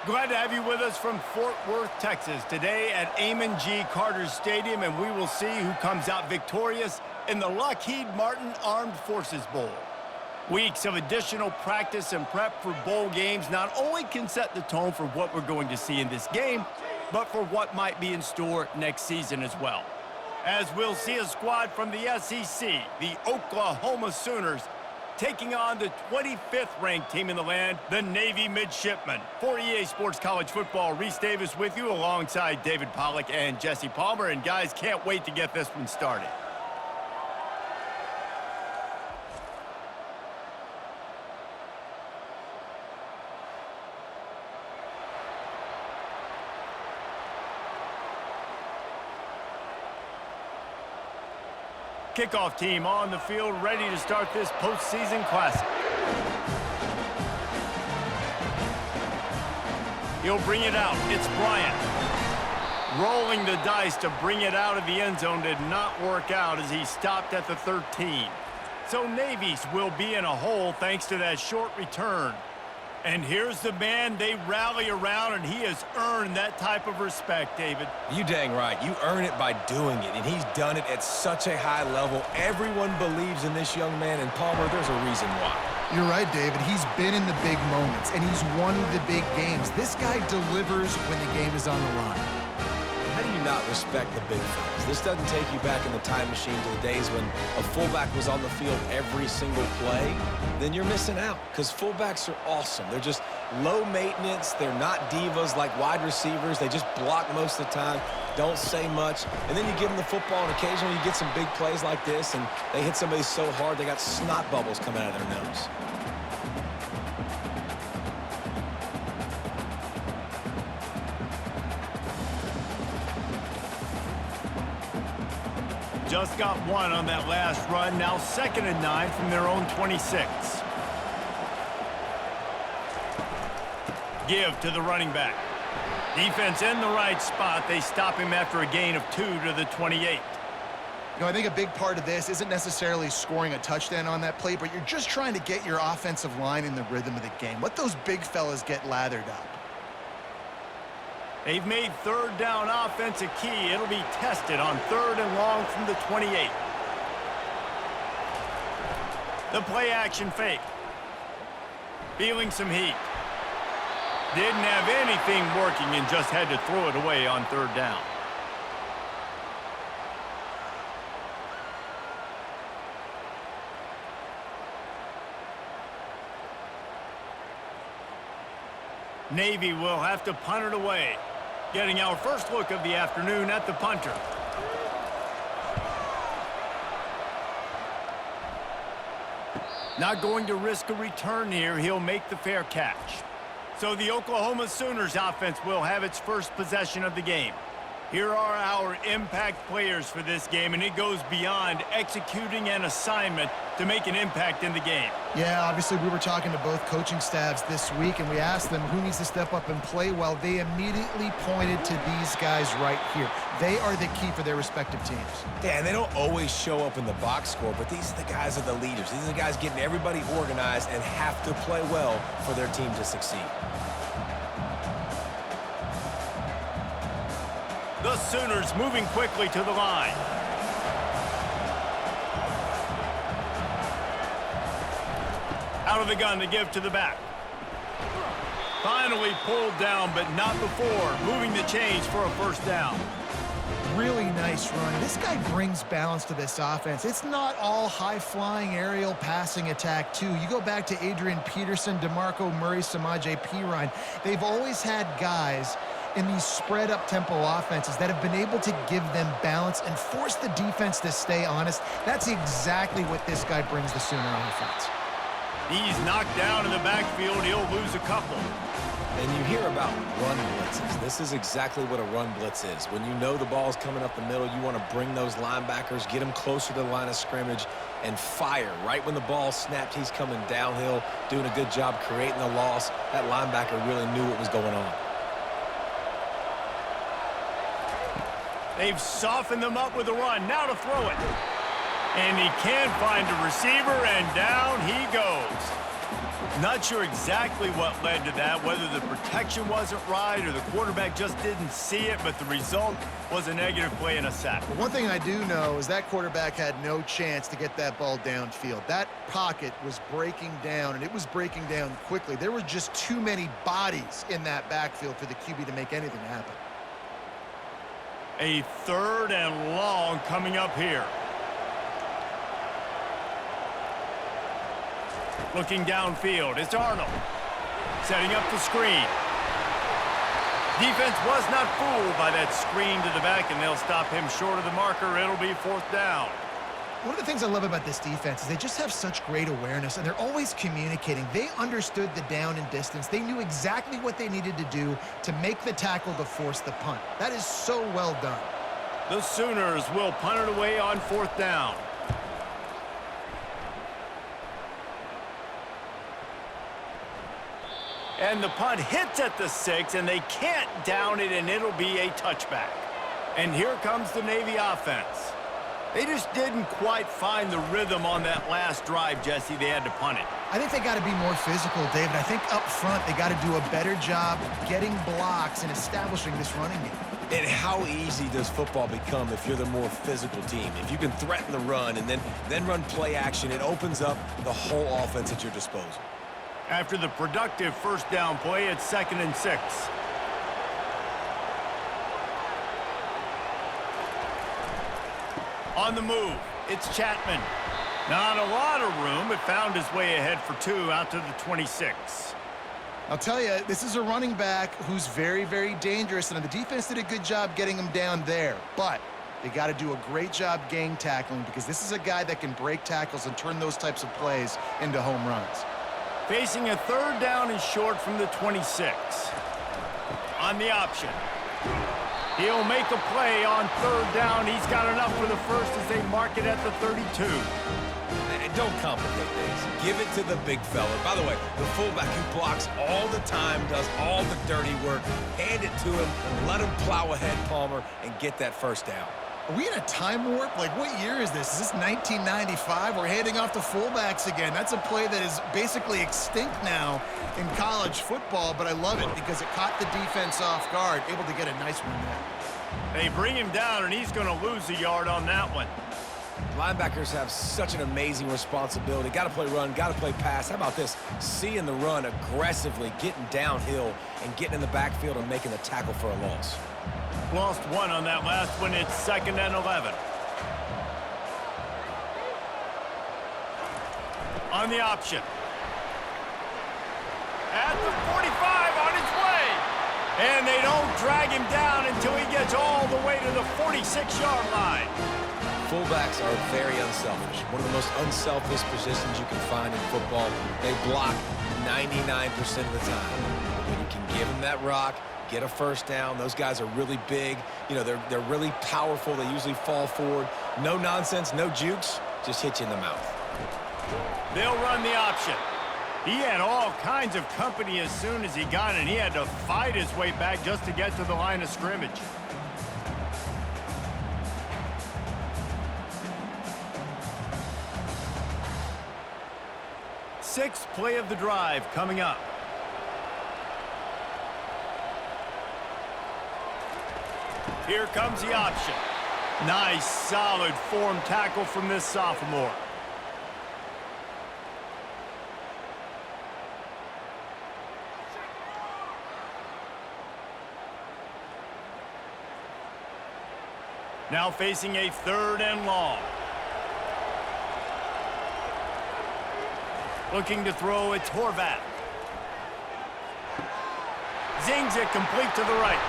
Glad to have you with us from Fort Worth, Texas, today at Amon G. Carter Stadium, and we will see who comes out victorious in the Lockheed Martin Armed Forces Bowl. Weeks of additional practice and prep for bowl games not only can set the tone for what we're going to see in this game, but for what might be in store next season as well. As we'll see a squad from the SEC, the Oklahoma Sooners, taking on the 25th ranked team in the land, the Navy Midshipmen. For EA Sports College Football, Reese Davis with you alongside David Pollack and Jesse Palmer. And guys, can't wait to get this one started. Kickoff team on the field, ready to start this postseason classic. He'll bring it out. It's Bryant. Rolling the dice to bring it out of the end zone did not work out as he stopped at the 13. So Navy's will be in a hole thanks to that short return. And here's the man they rally around, and he has earned that type of respect, David. You dang right. You earn it by doing it, and he's done it at such a high level. Everyone believes in this young man, and Palmer, there's a reason why. You're right, David. He's been in the big moments, and he's won the big games. This guy delivers when the game is on the line. How do you not respect the big fellas? This doesn't take you back in the time machine to the days when a fullback was on the field every single play. Then you're missing out, because fullbacks are awesome. They're just low maintenance. They're not divas like wide receivers. They just block most of the time, don't say much. And then you give them the football, and occasionally you get some big plays like this, and they hit somebody so hard they got snot bubbles coming out of their nose. Just got one on that last run. Now 2nd and 9 from their own 26. Give to the running back. Defense in the right spot. They stop him after a gain of 2 to the 28. You know, I think a big part of this isn't necessarily scoring a touchdown on that play, but you're just trying to get your offensive line in the rhythm of the game. Let those big fellas get lathered up. They've made 3rd down offense a key. It'll be tested on 3rd and long from the 28. The play action fake. Feeling some heat. Didn't have anything working and just had to throw it away on 3rd down. Navy will have to punt it away. Getting our first look of the afternoon at the punter. Not going to risk a return here. He'll make the fair catch. So the Oklahoma Sooners offense will have its first possession of the game. Here are our impact players for this game, and it goes beyond executing an assignment to make an impact in the game. Yeah, obviously we were talking to both coaching staffs this week, and we asked them who needs to step up and play well. They immediately pointed to these guys right here. They are the key for their respective teams. Yeah, and they don't always show up in the box score, but these are the guys that are the leaders. These are the guys getting everybody organized and have to play well for their team to succeed. The Sooners moving quickly to the line. Out of the gun to give to the back. Finally pulled down, but not before. Moving the chains for a 1st down. Really nice run. This guy brings balance to this offense. It's not all high-flying aerial passing attack, too. You go back to Adrian Peterson, DeMarco Murray, Samaje Perine. They've always had guys in these spread-up tempo offenses that have been able to give them balance and force the defense to stay honest. That's exactly what this guy brings the Sooner offense. He's knocked down in the backfield. He'll lose a couple. And you hear about run blitzes. This is exactly what a run blitz is. When you know the ball's coming up the middle, you want to bring those linebackers, get them closer to the line of scrimmage, and fire. Right when the ball snapped, he's coming downhill, doing a good job creating the loss. That linebacker really knew what was going on. They've softened them up with a run. Now to throw it. And he can't find a receiver, and down he goes. Not sure exactly what led to that, whether the protection wasn't right or the quarterback just didn't see it, but the result was a negative play and a sack. But one thing I do know is that quarterback had no chance to get that ball downfield. That pocket was breaking down, and it was breaking down quickly. There were just too many bodies in that backfield for the QB to make anything happen. A 3rd and long coming up here. Looking downfield, it's Arnold. Setting up the screen. Defense was not fooled by that screen to the back, and they'll stop him short of the marker. It'll be 4th down. One of the things I love about this defense is they just have such great awareness, and they're always communicating. They understood the down and distance. They knew exactly what they needed to do to make the tackle to force the punt. That is so well done. The Sooners will punt it away on 4th down. And the punt hits at the 6, and they can't down it, and it'll be a touchback. And here comes the Navy offense. They just didn't quite find the rhythm on that last drive, Jesse. They had to punt it. I think they got to be more physical, David. I think up front they got to do a better job getting blocks and establishing this running game. And how easy does football become if you're the more physical team? If you can threaten the run and then run play action, it opens up the whole offense at your disposal. After the productive 1st down play, it's 2nd and 6. On the move, it's Chapman. Not a lot of room, but found his way ahead for 2 out to the 26. I'll tell you, this is a running back who's very, very dangerous, and the defense did a good job getting him down there. But they got to do a great job gang tackling, because this is a guy that can break tackles and turn those types of plays into home runs. Facing a 3rd down and short from the 26. On the option. He'll make a play on 3rd down. He's got enough for the 1st as they mark it at the 32. Don't complicate things. Give it to the big fella. By the way, the fullback who blocks all the time, does all the dirty work. Hand it to him, let him plow ahead, Palmer, and get that 1st down. Are we in a time warp? Like, what year is this? Is this 1995? We're handing off to fullbacks again. That's a play that is basically extinct now in college football, but I love it because it caught the defense off guard, able to get a nice one there. They bring him down, and he's going to lose a yard on that one. Linebackers have such an amazing responsibility. Got to play run, got to play pass. How about this? Seeing the run aggressively, getting downhill, and getting in the backfield and making the tackle for a loss. Lost 1 on that last one. It's 2nd and 11. On the option. At the 45 on his way. And they don't drag him down until he gets all the way to the 46-yard line. Fullbacks are very unselfish. One of the most unselfish positions you can find in football. They block 99% of the time. But when you can give them that rock, get a 1st down, those guys are really big. You know, they're really powerful. They usually fall forward. No nonsense, no jukes, just hit you in the mouth. They'll run the option. He had all kinds of company as soon as he got it. He had to fight his way back just to get to the line of scrimmage. Sixth play of the drive coming up. Here comes the option. Nice, solid form tackle from this sophomore. Now facing a 3rd and long. Looking to throw, it's Horvath. Zings it complete to the right.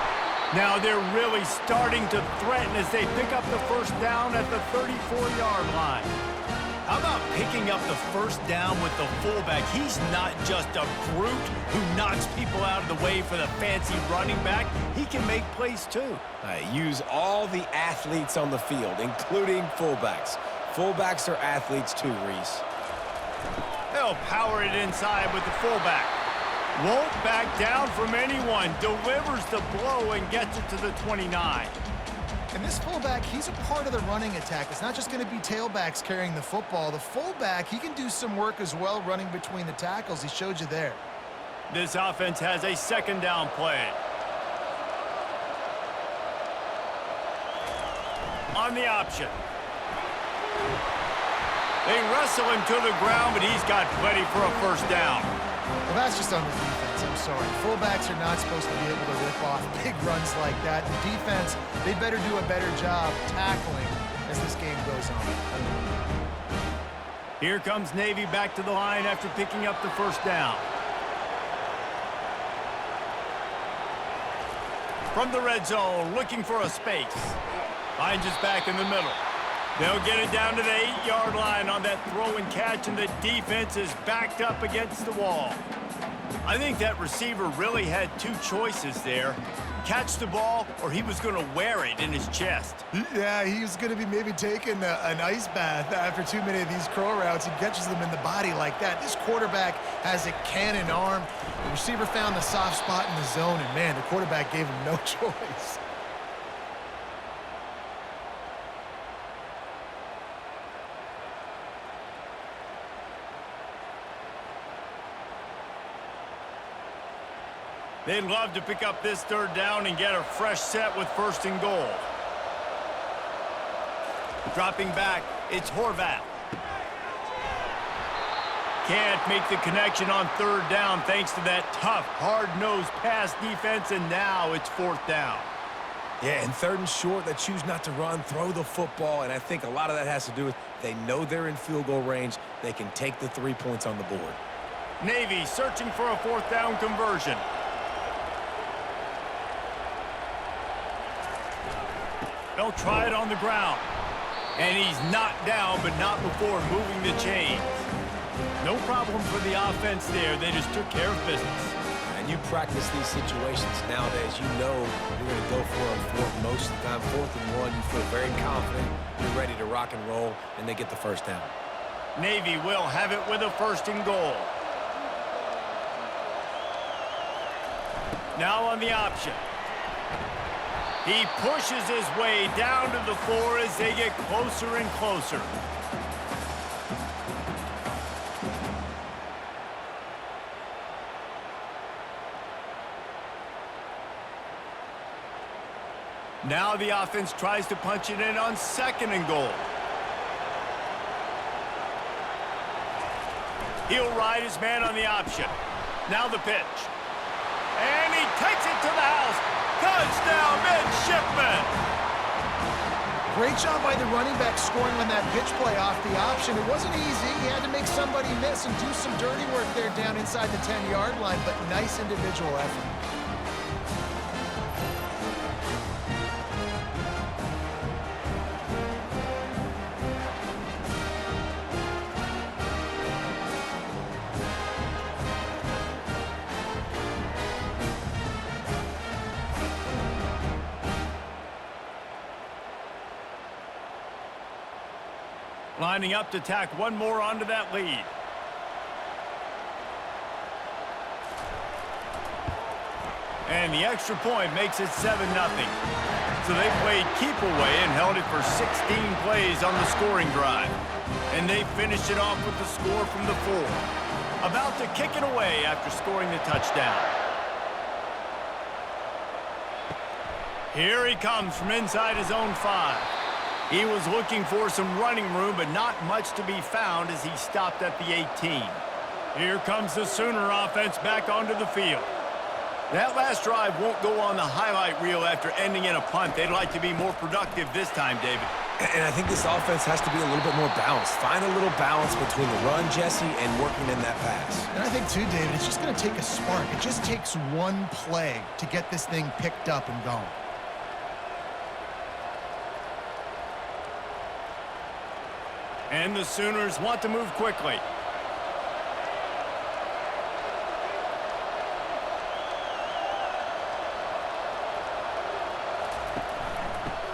Now they're really starting to threaten as they pick up the 1st down at the 34-yard line. How about picking up the 1st down with the fullback? He's not just a brute who knocks people out of the way for the fancy running back. He can make plays too. Use all the athletes on the field, including fullbacks. Fullbacks are athletes too, Reese. They'll power it inside with the fullback. Won't back down from anyone. Delivers the blow and gets it to the 29. And this fullback, he's a part of the running attack. It's not just going to be tailbacks carrying the football. The fullback, he can do some work as well running between the tackles. He showed you there. This offense has a second down play. On the option. They wrestle him to the ground, but he's got plenty for a first down. Well, that's just on the defense. I'm sorry. Fullbacks are not supposed to be able to rip off big runs like that. The defense, they better do a better job tackling as this game goes on. Here comes Navy back to the line after picking up the first down. From the red zone, looking for a space. Finds us back in the middle. They'll get it down to the 8-yard line on that throw and catch, and the defense is backed up against the wall. I think that receiver really had two choices there. Catch the ball, or he was going to wear it in his chest. Yeah, he was going to be maybe taking an ice bath after too many of these curl routes. He catches them in the body like that. This quarterback has a cannon arm. The receiver found the soft spot in the zone, and man, the quarterback gave him no choice. They'd love to pick up this third down and get a fresh set with first and goal. Dropping back, it's Horvath. Can't make the connection on third down thanks to that tough, hard-nosed pass defense, and now it's fourth down. Yeah, and third and short, they choose not to run, throw the football, and I think a lot of that has to do with they know they're in field goal range. They can take the 3 points on the board. Navy searching for a fourth down conversion. They'll try it on the ground. And he's knocked down, but not before moving the chains. No problem for the offense there. They just took care of business. And you practice these situations nowadays, you know you're going to go for a fourth most of the time. 4th and 1, you feel very confident. You're ready to rock and roll, and they get the first down. Navy will have it with a first and goal. Now on the option. He pushes his way down to the floor as they get closer and closer. Now the offense tries to punch it in on second and goal. He'll ride his man on the option. Now the pitch. And he takes it to the house. Touchdown, midshipman! Great job by the running back scoring on that pitch play off the option. It wasn't easy. He had to make somebody miss and do some dirty work there down inside the 10-yard line, but nice individual effort. Lining up to tack one more onto that lead. And the extra point makes it 7-0. So they played keep away and held it for 16 plays on the scoring drive. And they finished it off with the score from the 4. About to kick it away after scoring the touchdown. Here he comes from inside his own 5. He was looking for some running room, but not much to be found as he stopped at the 18. Here comes the Sooner offense back onto the field. That last drive won't go on the highlight reel after ending in a punt. They'd like to be more productive this time, David. And I think this offense has to be a little bit more balanced. Find a little balance between the run, Jesse, and working in that pass. And I think, too, David, it's just going to take a spark. It just takes one play to get this thing picked up and going. And the Sooners want to move quickly.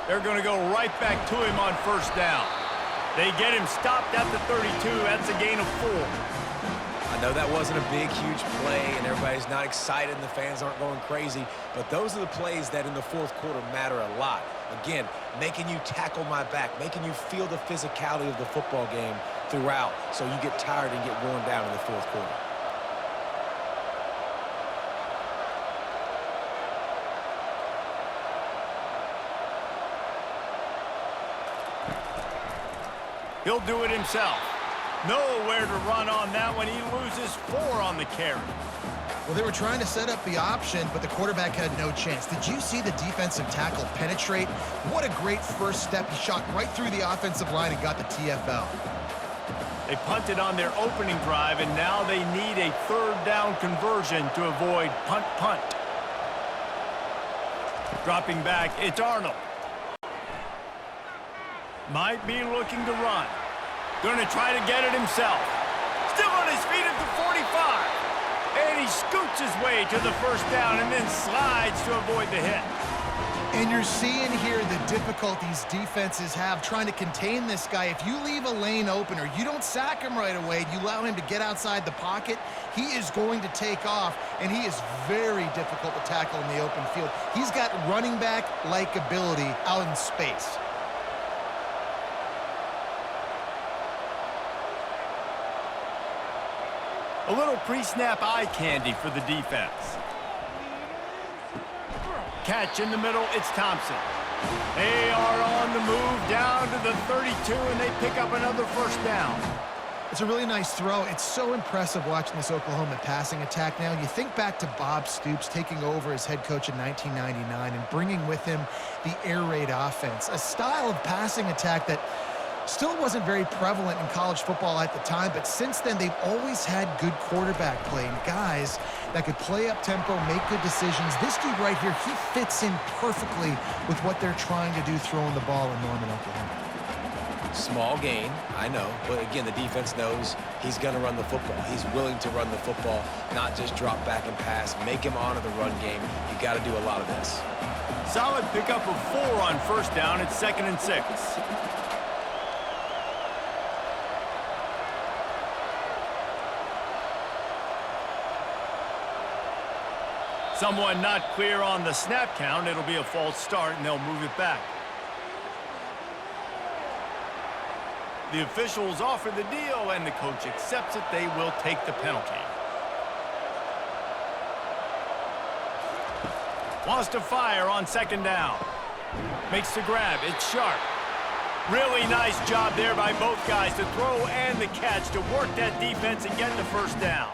They're going to go right back to him on first down. They get him stopped at the 32. That's a gain of 4. I know that wasn't a big, huge play, and Everybody's not excited and the fans aren't going crazy, but those are the plays that in the fourth quarter matter a lot. Again, making you tackle my back, making you feel the physicality of the football game throughout so you get tired and get worn down in the fourth quarter. He'll do it himself. Nowhere to run on that one. He loses 4 on the carry. Well, they were trying to set up the option, but the quarterback had no chance. Did you see the defensive tackle penetrate? What a great first step. He shot right through the offensive line and got the TFL. They punted on their opening drive, and now they need a third down conversion to avoid punt. Dropping back, it's Arnold. Might be looking to run. Going to try to get it himself. Still on his feet at the 45. And he scoots his way to the first down and then slides to avoid the hit. And you're seeing here the difficulties defenses have trying to contain this guy. If you leave a lane open or you don't sack him right away, you allow him to get outside the pocket, he is going to take off, and he is very difficult to tackle in the open field. He's got running back-like ability out in space. A little pre-snap eye candy for the defense. Catch in the middle, it's Thompson. They are on the move down to the 32, and they pick up another first down. It's a really nice throw. It's so impressive watching this Oklahoma passing attack now. You think back to Bob Stoops taking over as head coach in 1999 and bringing with him the air raid offense, a style of passing attack that still wasn't very prevalent in college football at the time, but since then they've always had good quarterback play and guys that could play up tempo, make good decisions. This dude right here, he fits in perfectly with what they're trying to do throwing the ball in Norman, Oklahoma. Small gain, I know, but again, the defense knows he's going to run the football. He's willing to run the football, not just drop back and pass, make him honor the run game. You got to do a lot of this. Solid pickup of 4 on first down. It's 2nd and 6. Someone not clear on the snap count. It'll be a false start, and they'll move it back. The officials offer the deal, and the coach accepts it. They will take the penalty. Wants to fire on 2nd down. Makes the grab. It's Sharp. Really nice job there by both guys to throw and the catch to work that defense and get the first down.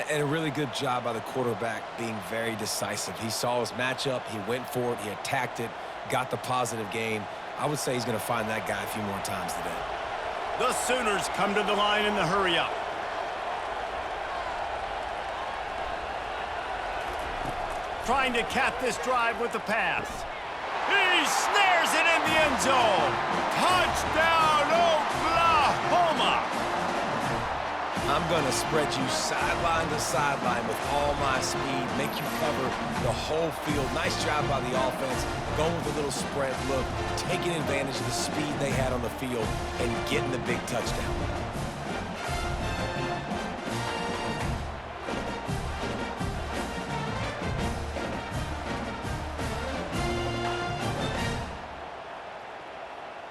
And a really good job by the quarterback being very decisive. He saw his matchup, he went for it, he attacked it, got the positive gain. I would say he's going to find that guy a few more times today. The Sooners come to the line in the hurry-up. Trying to cap this drive with the pass. He snares it in the end zone. Touchdown, Oklahoma! I'm going to spread you sideline to sideline with all my speed, make you cover the whole field. Nice job by the offense, going with a little spread look, taking advantage of the speed they had on the field, and getting the big touchdown.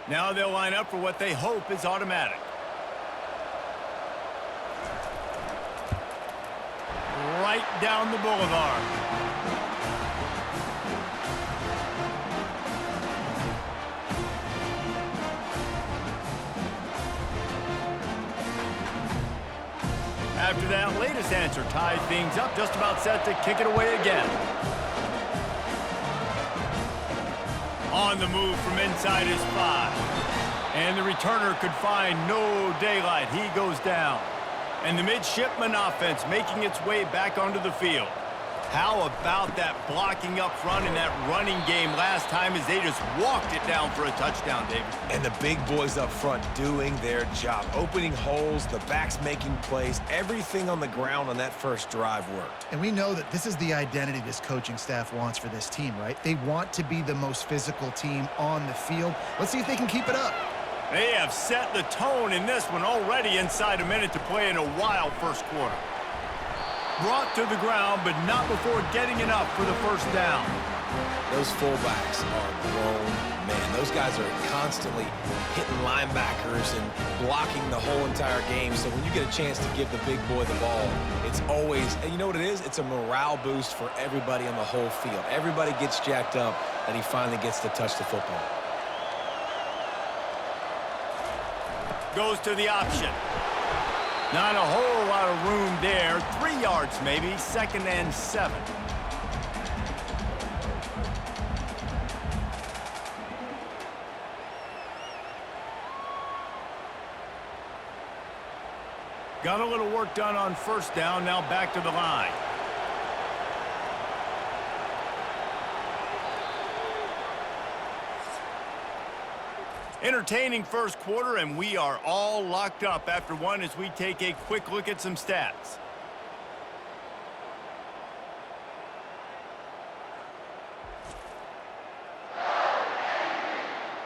Now they'll line up for what they hope is automatic. Right down the boulevard. After that latest answer tied things up, just about set to kick it away again. On the move from inside his 5. And the returner could find no daylight. He goes down. And the midshipman offense making its way back onto the field. How about that blocking up front in that running game last time as they just walked it down for a touchdown, David? And the big boys up front doing their job. Opening holes, the backs making plays. Everything on the ground on that first drive worked. And we know that this is the identity this coaching staff wants for this team, right? They want to be the most physical team on the field. Let's see if they can keep it up. They have set the tone in this one already inside a minute to play in a wild first quarter. Brought to the ground, but not before getting enough for the first down. Those fullbacks are grown men. Those guys are constantly hitting linebackers and blocking the whole entire game. So when you get a chance to give the big boy the ball, it's always, and you know what it is? It's a morale boost for everybody on the whole field. Everybody gets jacked up that he finally gets to touch the football. Goes to the option. Not a whole lot of room there. 3 yards maybe, 2nd and 7. Got a little work done on first down, now back to the line. Entertaining first quarter, and we are all locked up after one as we take a quick look at some stats.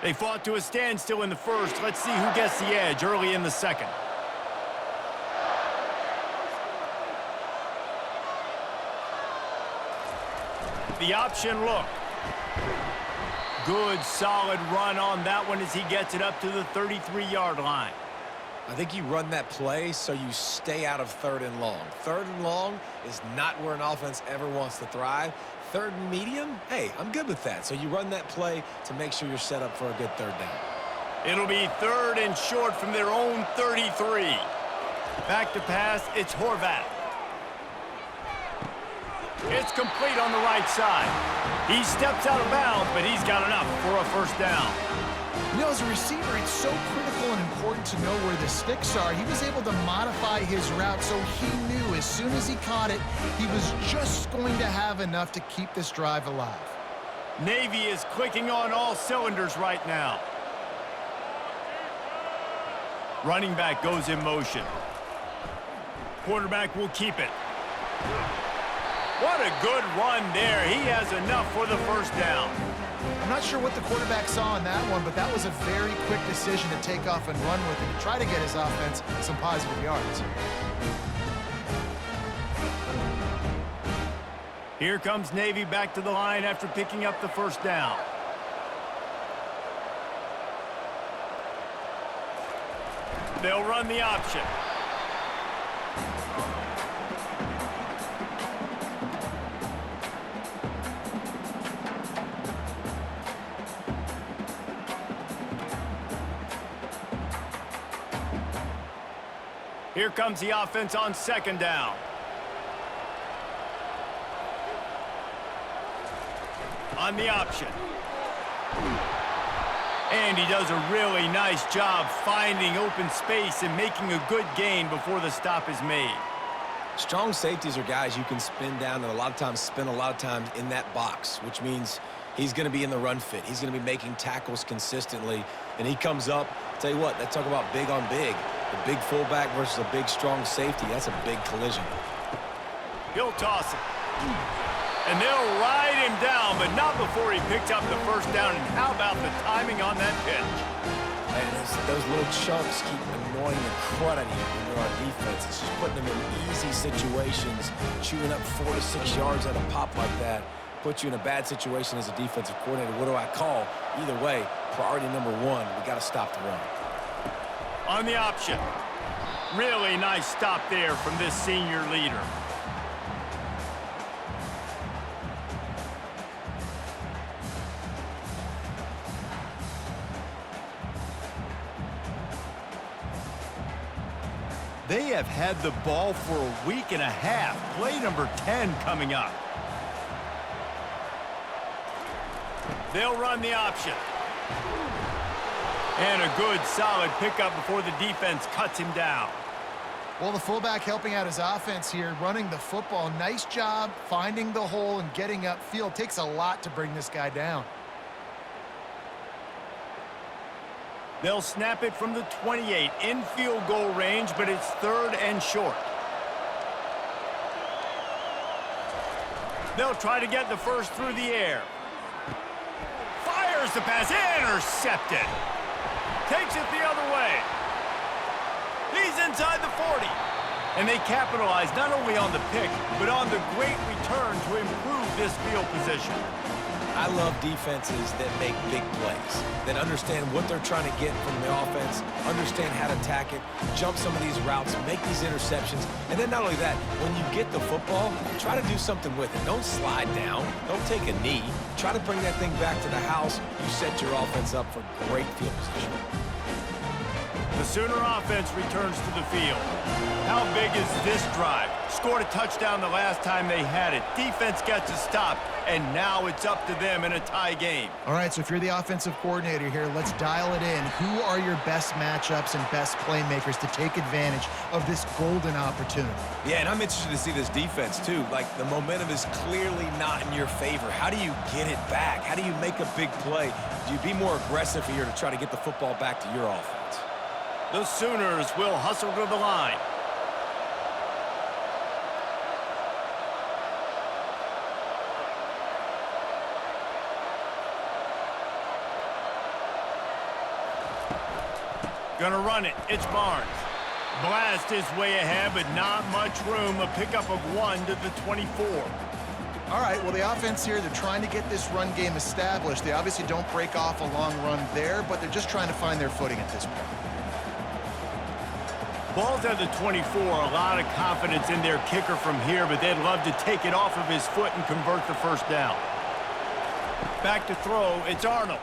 They fought to a standstill in the first. Let's see who gets the edge early in the second. The option look. Good, solid run on that one as he gets it up to the 33-yard line. I think you run that play so you stay out of 3rd and long. 3rd and long is not where an offense ever wants to thrive. 3rd and medium, hey, I'm good with that. So you run that play to make sure you're set up for a good 3rd down. It'll be 3rd and short from their own 33. Back to pass, it's Horvath. It's complete on the right side. He steps out of bounds, but he's got enough for a first down. You know, as a receiver, it's so critical and important to know where the sticks are. He was able to modify his route, so he knew as soon as he caught it, he was just going to have enough to keep this drive alive. Navy is clicking on all cylinders right now. Running back goes in motion. Quarterback will keep it. What a good run there. He has enough for the first down. I'm not sure what the quarterback saw in that one, but that was a very quick decision to take off and run with it to try to get his offense some positive yards. Here comes Navy back to the line after picking up the first down. They'll run the option. Here comes the offense on 2nd down. On the option. And he does a really nice job finding open space and making a good gain before the stop is made. Strong safeties are guys you can spin down and a lot of times spend a lot of times in that box, which means he's going to be in the run fit. He's going to be making tackles consistently, and he comes up. Tell you what, let's talk about big on big. The big fullback versus a big, strong safety. That's a big collision. He'll toss it. And they'll ride him down, but not before he picks up the first down. And how about the timing on that pitch? And those little chunks keep annoying the crud out of you when you're on defense. It's just putting them in easy situations, chewing up 4 to 6 yards at a pop like that. Put you in a bad situation as a defensive coordinator. What do I call? Either way, priority number 1, we got to stop the run. On the option. Really nice stop there from this senior leader. They have had the ball for a week and a half. Play number 10 coming up. They'll run the option. And a good, solid pickup before the defense cuts him down. Well, the fullback helping out his offense here, running the football. Nice job finding the hole and getting upfield. Takes a lot to bring this guy down. They'll snap it from the 28 in field goal range, but it's 3rd and short. They'll try to get the first through the air. Fires the pass, intercepted. Takes it the other way. He's inside the 40. And they capitalize not only on the pick, but on the great return to improve this field position. I love defenses that make big plays, that understand what they're trying to get from the offense, understand how to attack it, jump some of these routes, make these interceptions, and then not only that, when you get the football, try to do something with it. Don't slide down. Don't take a knee. Try to bring that thing back to the house. You set your offense up for great field position. The Sooner offense returns to the field. How big is this drive? Scored a touchdown the last time they had it. Defense gets a stop, and now it's up to them in a tie game. All right, so if you're the offensive coordinator here, let's dial it in. Who are your best matchups and best playmakers to take advantage of this golden opportunity? Yeah, and I'm interested to see this defense, too. Like, the momentum is clearly not in your favor. How do you get it back? How do you make a big play? Do you be more aggressive here to try to get the football back to your offense? The Sooners will hustle to the line. Gonna run it. It's Barnes. Blast his way ahead, but not much room. A pickup of 1 to the 24. All right, well, the offense here, they're trying to get this run game established. They obviously don't break off a long run there, but they're just trying to find their footing at this point. Ball's at the 24. A lot of confidence in their kicker from here, but they'd love to take it off of his foot and convert the first down. Back to throw. It's Arnold.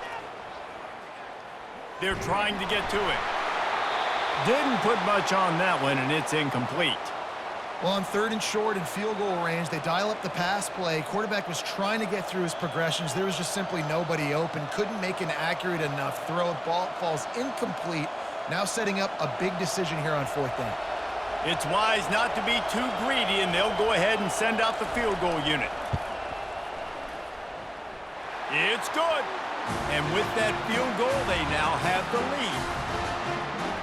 They're trying to get to it. Didn't put much on that one, and it's incomplete. Well, on 3rd and short and field goal range, they dial up the pass play. Quarterback was trying to get through his progressions. There was just simply nobody open. Couldn't make an accurate enough throw. Ball falls incomplete. Now setting up a big decision here on 4th down. It's wise not to be too greedy, and they'll go ahead and send out the field goal unit. It's good. And with that field goal, they now have the lead.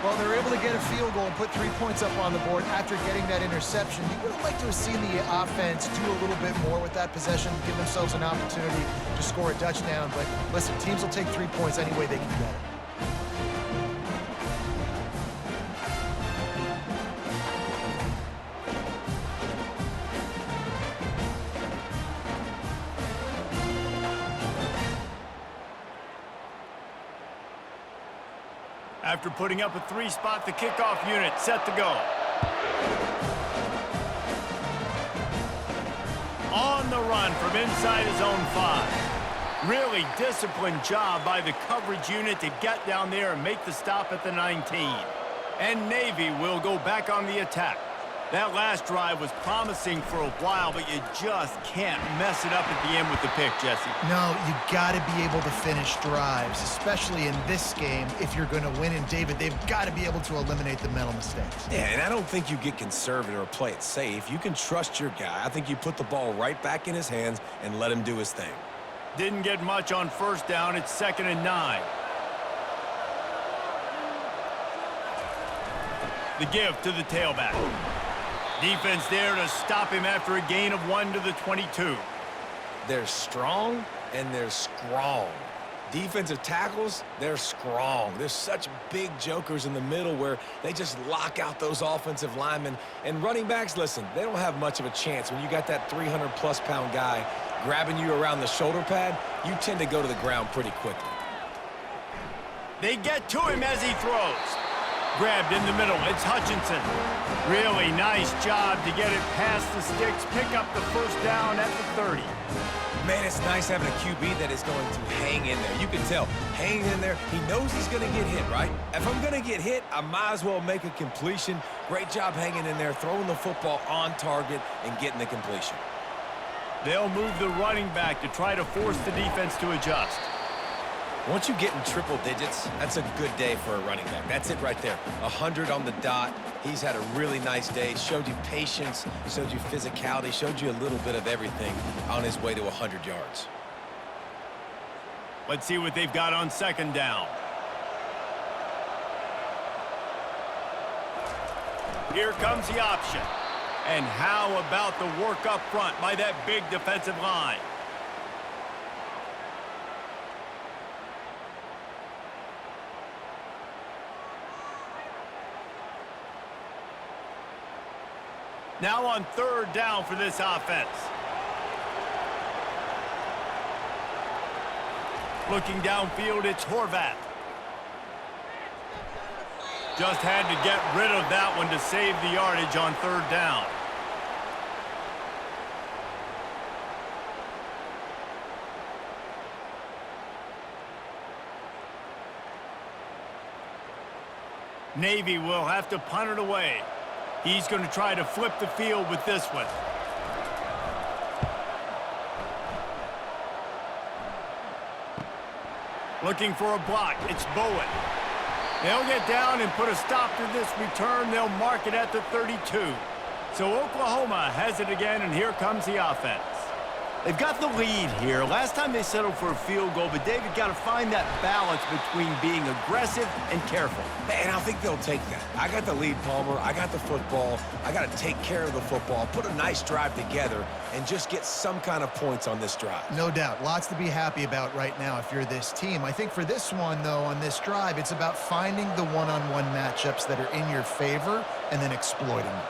Well, they're able to get a field goal and put 3 points up on the board after getting that interception. You would have liked to have seen the offense do a little bit more with that possession, give themselves an opportunity to score a touchdown. But listen, teams will take 3 points any way they can get it. After putting up a 3-spot, the kickoff unit set to go. On the run from inside his own 5. Really disciplined job by the coverage unit to get down there and make the stop at the 19. And Navy will go back on the attack. That last drive was promising for a while, but you just can't mess it up at the end with the pick, Jesse. No, you got to be able to finish drives, especially in this game if you're going to win. And, David, they've got to be able to eliminate the mental mistakes. Yeah, and I don't think you get conservative or play it safe. You can trust your guy. I think you put the ball right back in his hands and let him do his thing. Didn't get much on 1st down. It's 2nd and 9. The give to the tailback. Defense there to stop him after a gain of 1 to the 22. They're strong and they're strong. Defensive tackles, they're strong. There's such big jokers in the middle where they just lock out those offensive linemen. And running backs, listen, they don't have much of a chance. When you got that 300-plus pound guy grabbing you around the shoulder pad, you tend to go to the ground pretty quickly. They get to him as he throws. Grabbed in the middle. It's Hutchinson. Really nice job to get it past the sticks. Pick up the first down at the 30. Man, it's nice having a QB that is going to hang in there. You can tell, hanging in there, he knows he's going to get hit, right? If I'm going to get hit, I might as well make a completion. Great job hanging in there, throwing the football on target and getting the completion. They'll move the running back to try to force the defense to adjust. Once you get in triple digits, that's a good day for a running back. That's it right there. 100 on the dot. He's had a really nice day. Showed you patience, showed you physicality, showed you a little bit of everything on his way to 100 yards. Let's see what they've got on 2nd down. Here comes the option. And how about the work up front by that big defensive line? Now on third down for this offense. Looking downfield, it's Horvath. Just had to get rid of that one to save the yardage on third down. Navy will have to punt it away. He's going to try to flip the field with this one. Looking for a block. It's Bowen. They'll get down and put a stop to this return. They'll mark it at the 32. So Oklahoma has it again, and here comes the offense. They've got the lead here. Last time they settled for a field goal, but David got to find that balance between being aggressive and careful. And I think they'll take that. I got the lead, Palmer. I got the football. I got to take care of the football, put a nice drive together, and just get some kind of points on this drive. No doubt. Lots to be happy about right now if you're this team. I think for this one, though, on this drive, it's about finding the one-on-one matchups that are in your favor and then exploiting them.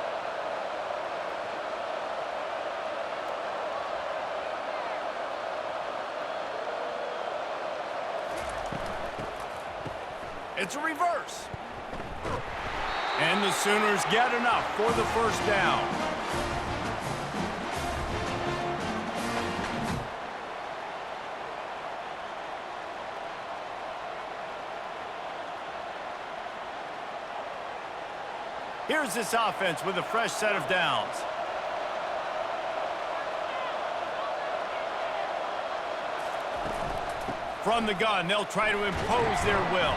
It's a reverse. And the Sooners get enough for the first down. Here's this offense with a fresh set of downs. From the gun, they'll try to impose their will.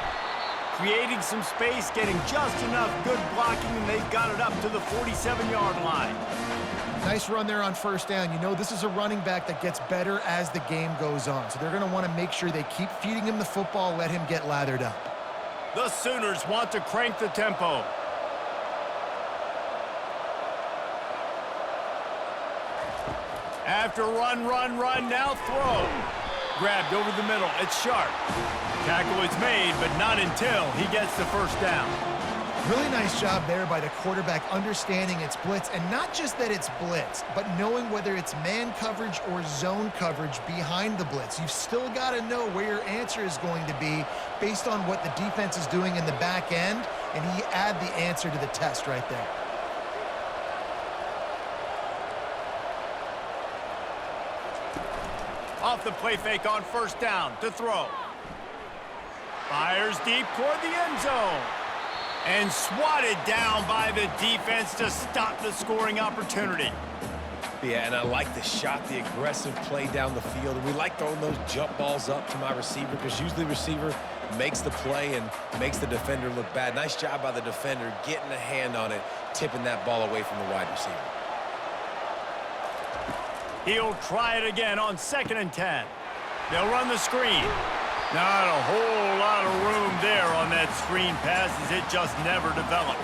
Creating some space, getting just enough good blocking, and they've got it up to the 47-yard line. Nice run there on first down. You know this is a running back that gets better as the game goes on. So they're going to want to make sure they keep feeding him the football, let him get lathered up. The Sooners want to crank the tempo. After run, now throw. Grabbed over the middle. It's Sharp. Tackle is made, but not until he gets the first down. Really nice job there by the quarterback understanding it's blitz, and not just that it's blitz, but knowing whether it's man coverage or zone coverage behind the blitz. You've still got to know where your answer is going to be based on what the defense is doing in the back end, and he add the answer to the test right there. Off the play fake on first down to throw. Fires deep toward the end zone. And swatted down by the defense to stop the scoring opportunity. Yeah, and I like the shot, the aggressive play down the field. And we like throwing those jump balls up to my receiver because usually the receiver makes the play and makes the defender look bad. Nice job by the defender getting a hand on it, tipping that ball away from the wide receiver. He'll try it again on 2nd and 10. They'll run the screen. Not a whole lot of room there on that screen pass as it just never developed.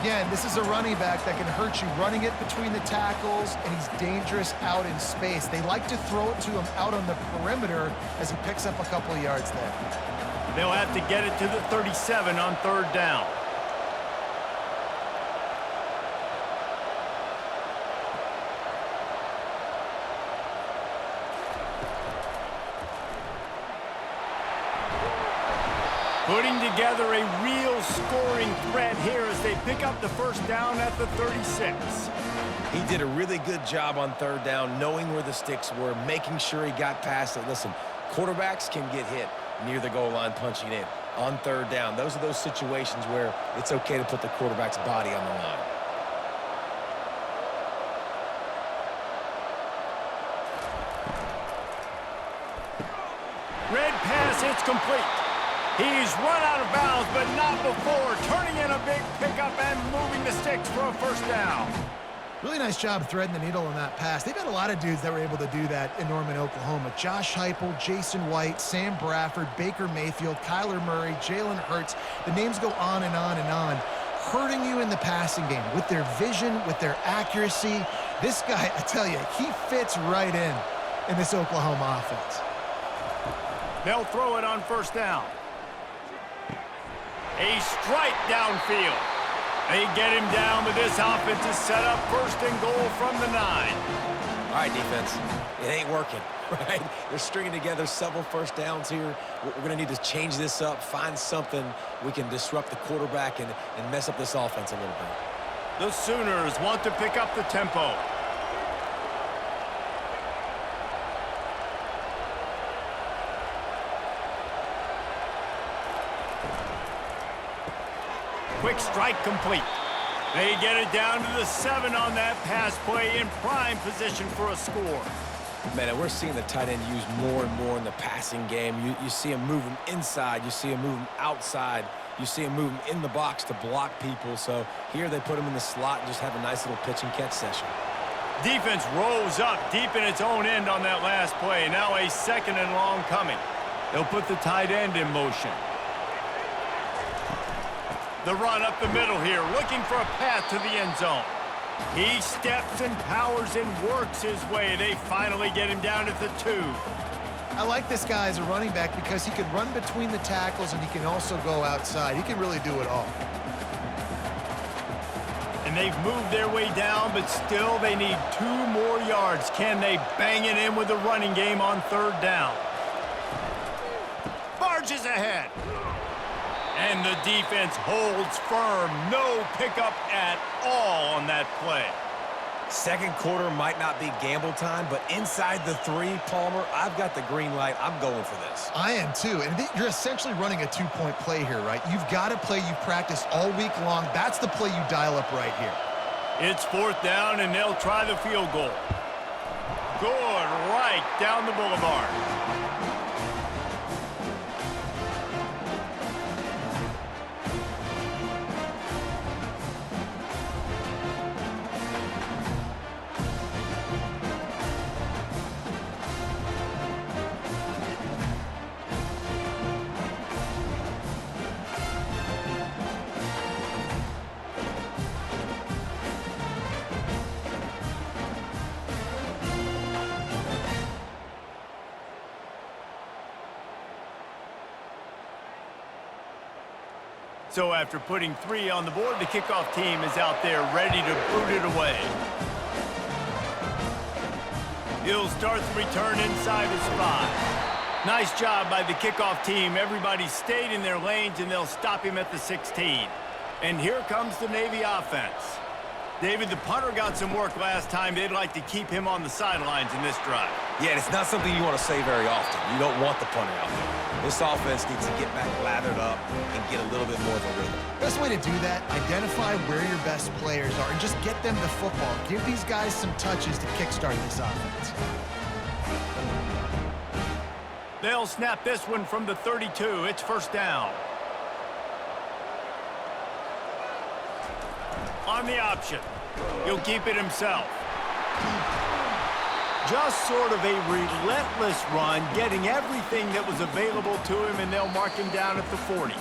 Again, this is a running back that can hurt you running it between the tackles, and he's dangerous out in space. They like to throw it to him out on the perimeter as he picks up a couple of yards there. They'll have to get it to the 37 on 3rd down. Putting together a real scoring threat here as they pick up the first down at the 36. He did a really good job on 3rd down, knowing where the sticks were, making sure he got past it. Listen, quarterbacks can get hit near the goal line punching in. On 3rd down, those are those situations where it's okay to put the quarterback's body on the line. Red pass, it's complete. He's run out of bounds, but not before turning in a big pickup and moving the sticks for a first down. Really nice job threading the needle on that pass. They've had a lot of dudes that were able to do that in Norman, Oklahoma. Josh Heupel, Jason White, Sam Bradford, Baker Mayfield, Kyler Murray, Jalen Hurts. The names go on and on and on. Hurting you in the passing game with their vision, with their accuracy. This guy, I tell you, he fits right in this Oklahoma offense. They'll throw it on first down. A strike downfield. They get him down, but this offense is set up 1st and goal from the 9. All right, defense, it ain't working, right? They're stringing together several first downs here. We're going to need to change this up, find something we can disrupt the quarterback and mess up this offense a little bit. The Sooners want to pick up the tempo. Quick strike complete. They get it down to the 7 on that pass play in prime position for a score. Man, and we're seeing the tight end used more and more in the passing game. You see him moving inside. You see him moving outside. You see him moving in the box to block people. So here they put him in the slot and just have a nice little pitch and catch session. Defense rolls up deep in its own end on that last play. Now a 2nd and long coming. They'll put the tight end in motion. The run up the middle here, looking for a path to the end zone. He steps and powers and works his way. They finally get him down at the 2. I like this guy as a running back because he can run between the tackles and he can also go outside. He can really do it all. And they've moved their way down, but still they need 2 more yards. Can they bang it in with the running game on 3rd down? Barges ahead. And the defense holds firm. No pickup at all on that play. 2nd quarter might not be gamble time, but inside the 3, Palmer, I've got the green light. I'm going for this. I am too. And you're essentially running a 2-point play here, right? You've got a play you've practiced all week long. That's the play you dial up right here. It's 4th down, and they'll try the field goal. Good, right down the boulevard. So after putting 3 on the board, the kickoff team is out there ready to boot it away. He'll start the return inside his 5. Nice job by the kickoff team. Everybody stayed in their lanes, and they'll stop him at the 16. And here comes the Navy offense. David, the punter got some work last time. They'd like to keep him on the sidelines in this drive. Yeah, and it's not something you want to say very often. You don't want the punter out there. This offense needs to get back lathered up and get a little bit more of a rhythm. Best way to do that, identify where your best players are and just get them the football. Give these guys some touches to kickstart this offense. They'll snap this one from the 32. It's 1st down. On the option. He'll keep it himself. Just sort of a relentless run, getting everything that was available to him, and they'll mark him down at the 40.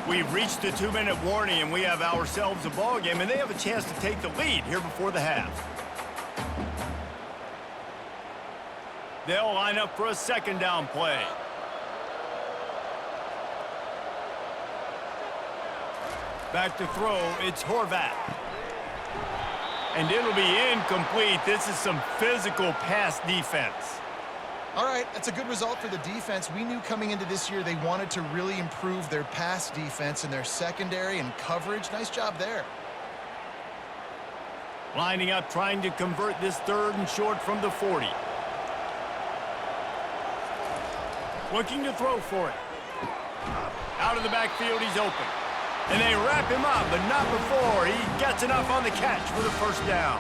We've reached the 2-minute warning, and we have ourselves a ball game, and they have a chance to take the lead here before the half. They'll line up for a 2nd down play. Back to throw, it's Horvat. And it'll be incomplete. This is some physical pass defense. All right, that's a good result for the defense. We knew coming into this year they wanted to really improve their pass defense in their secondary and coverage. Nice job there. Lining up, trying to convert this 3rd and short from the 40. Looking to throw for it. Out of the backfield, he's open. And they wrap him up, but not before he gets enough on the catch for the 1st down.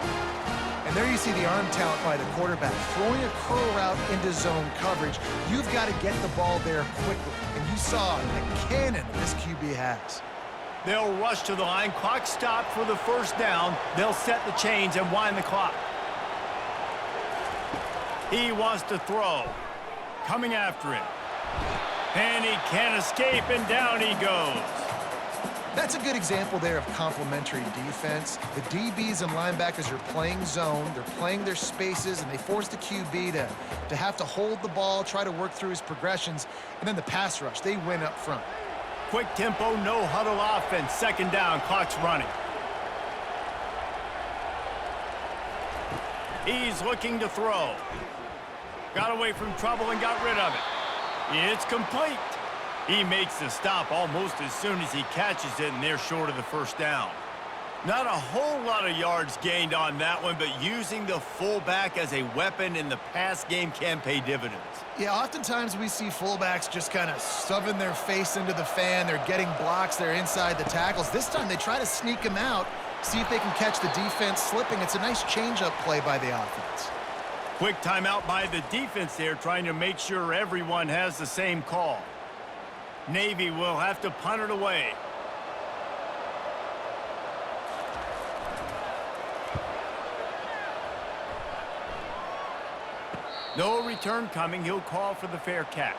And there you see the arm talent by the quarterback. Throwing a curl route into zone coverage, you've got to get the ball there quickly. And you saw the cannon this QB has. They'll rush to the line. Clock stopped for the 1st down. They'll set the chains and wind the clock. He wants to throw. Coming after him. And he can't escape, and down he goes. That's a good example there of complementary defense. The DBs and linebackers are playing zone, they're playing their spaces, and they force the QB to have to hold the ball, try to work through his progressions, and then the pass rush, they win up front. Quick tempo, no huddle offense. 2nd down, clock's running. He's looking to throw. Got away from trouble and got rid of it. It's complete. He makes the stop almost as soon as he catches it, and they're short of the first down. Not a whole lot of yards gained on that one, but using the fullback as a weapon in the pass game can pay dividends. Yeah, oftentimes we see fullbacks just kind of shoving their face into the fan. They're getting blocks. They're inside the tackles. This time they try to sneak him out, see if they can catch the defense slipping. It's a nice change-up play by the offense. Quick timeout by the defense there, trying to make sure everyone has the same call. Navy will have to punt it away. No return coming. He'll call for the fair catch.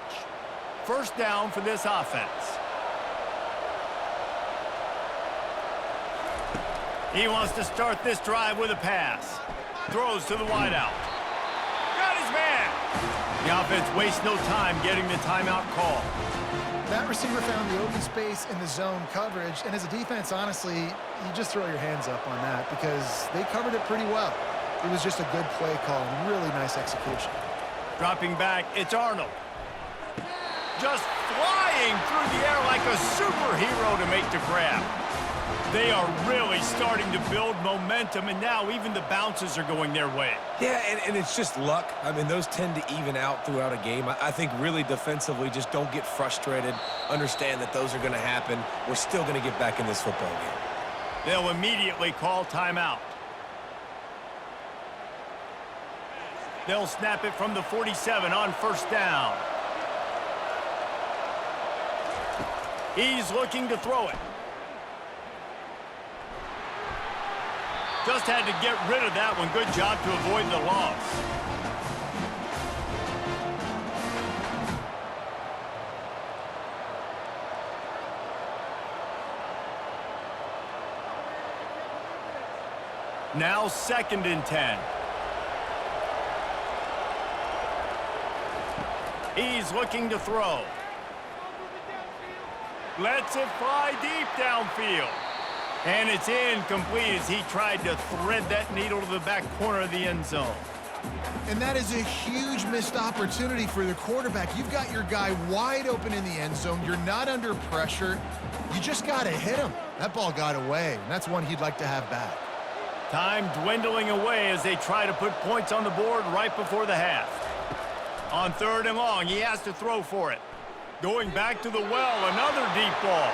First down for this offense. He wants to start this drive with a pass. Throws to the wideout. Got his man. The offense wastes no time getting the timeout call. That receiver found the open space in the zone coverage, and as a defense, honestly, you just throw your hands up on that because they covered it pretty well. It was just a good play call and really nice execution. Dropping back, it's Arnold. Just flying through the air like a superhero to make the grab. They are really starting to build momentum, and now even the bounces are going their way. Yeah, and it's just luck. I mean, those tend to even out throughout a game. I think really defensively, just don't get frustrated. Understand that those are going to happen. We're still going to get back in this football game. They'll immediately call timeout. They'll snap it from the 47 on first down. He's looking to throw it. Just had to get rid of that one. Good job to avoid the loss. Now 2nd and 10. He's looking to throw. Lets it fly deep downfield. And it's incomplete as he tried to thread that needle to the back corner of the end zone. And that is a huge missed opportunity for the quarterback. You've got your guy wide open in the end zone. You're not under pressure. You just got to hit him. That ball got away, and that's one he'd like to have back. Time dwindling away as they try to put points on the board right before the half. On 3rd and long, he has to throw for it. Going back to the well, another deep ball.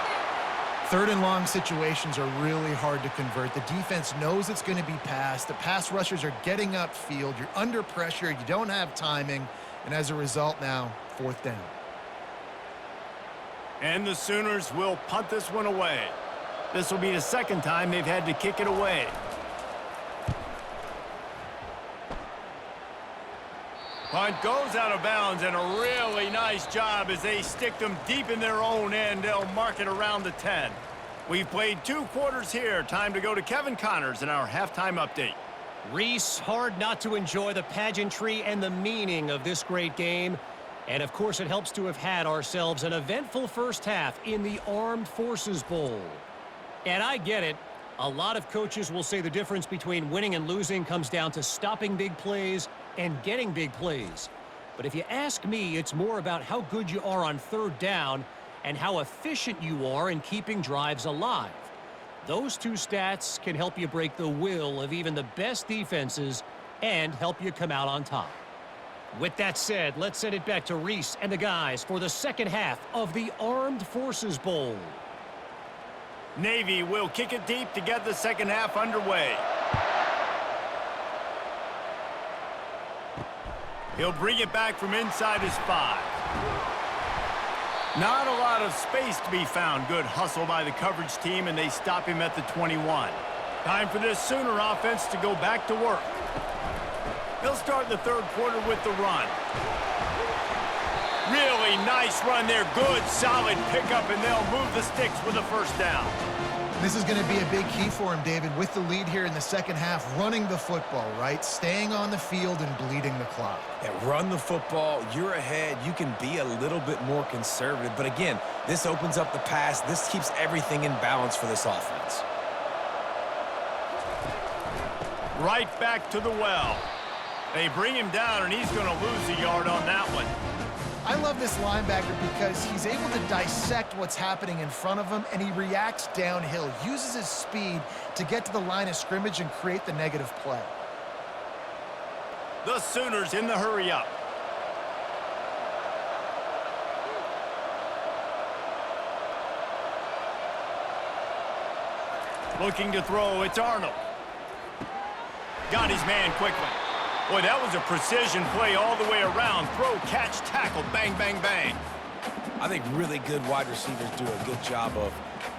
3rd and long situations are really hard to convert. The defense knows it's going to be passed. The pass rushers are getting upfield. You're under pressure. You don't have timing. And as a result now, 4th down. And the Sooners will punt this one away. This will be the 2nd time they've had to kick it away. Punt goes out of bounds, and a really nice job as they stick them deep in their own end. They'll mark it around the 10. We've played 2 quarters here. Time to go to Kevin Connors in our halftime update. Reese, hard not to enjoy the pageantry and the meaning of this great game. And, of course, it helps to have had ourselves an eventful first half in the Armed Forces Bowl. And I get it. A lot of coaches will say the difference between winning and losing comes down to stopping big plays and getting big plays. But if you ask me, it's more about how good you are on 3rd down and how efficient you are in keeping drives alive. Those 2 stats can help you break the will of even the best defenses and help you come out on top. With that said, let's send it back to Reese and the guys for the 2nd half of the Armed Forces Bowl. Navy will kick it deep to get the 2nd half underway. He'll bring it back from inside his 5. Not a lot of space to be found. Good hustle by the coverage team, and they stop him at the 21. Time for this Sooner offense to go back to work. They'll start the 3rd quarter with the run. Really nice run there. Good, solid pickup, and they'll move the sticks with a 1st down. This is going to be a big key for him, David, with the lead here in the 2nd half, running the football, right? Staying on the field and bleeding the clock. Yeah, run the football. You're ahead. You can be a little bit more conservative. But again, this opens up the pass. This keeps everything in balance for this offense. Right back to the well. They bring him down, and he's going to lose a yard on that one. I love this linebacker because he's able to dissect what's happening in front of him, and he reacts downhill, uses his speed to get to the line of scrimmage and create the negative play. The Sooners in the hurry-up. Looking to throw, it's Arnold. Got his man quickly. Boy, that was a precision play all the way around. Throw, catch, tackle, bang, bang, bang. I think really good wide receivers do a good job of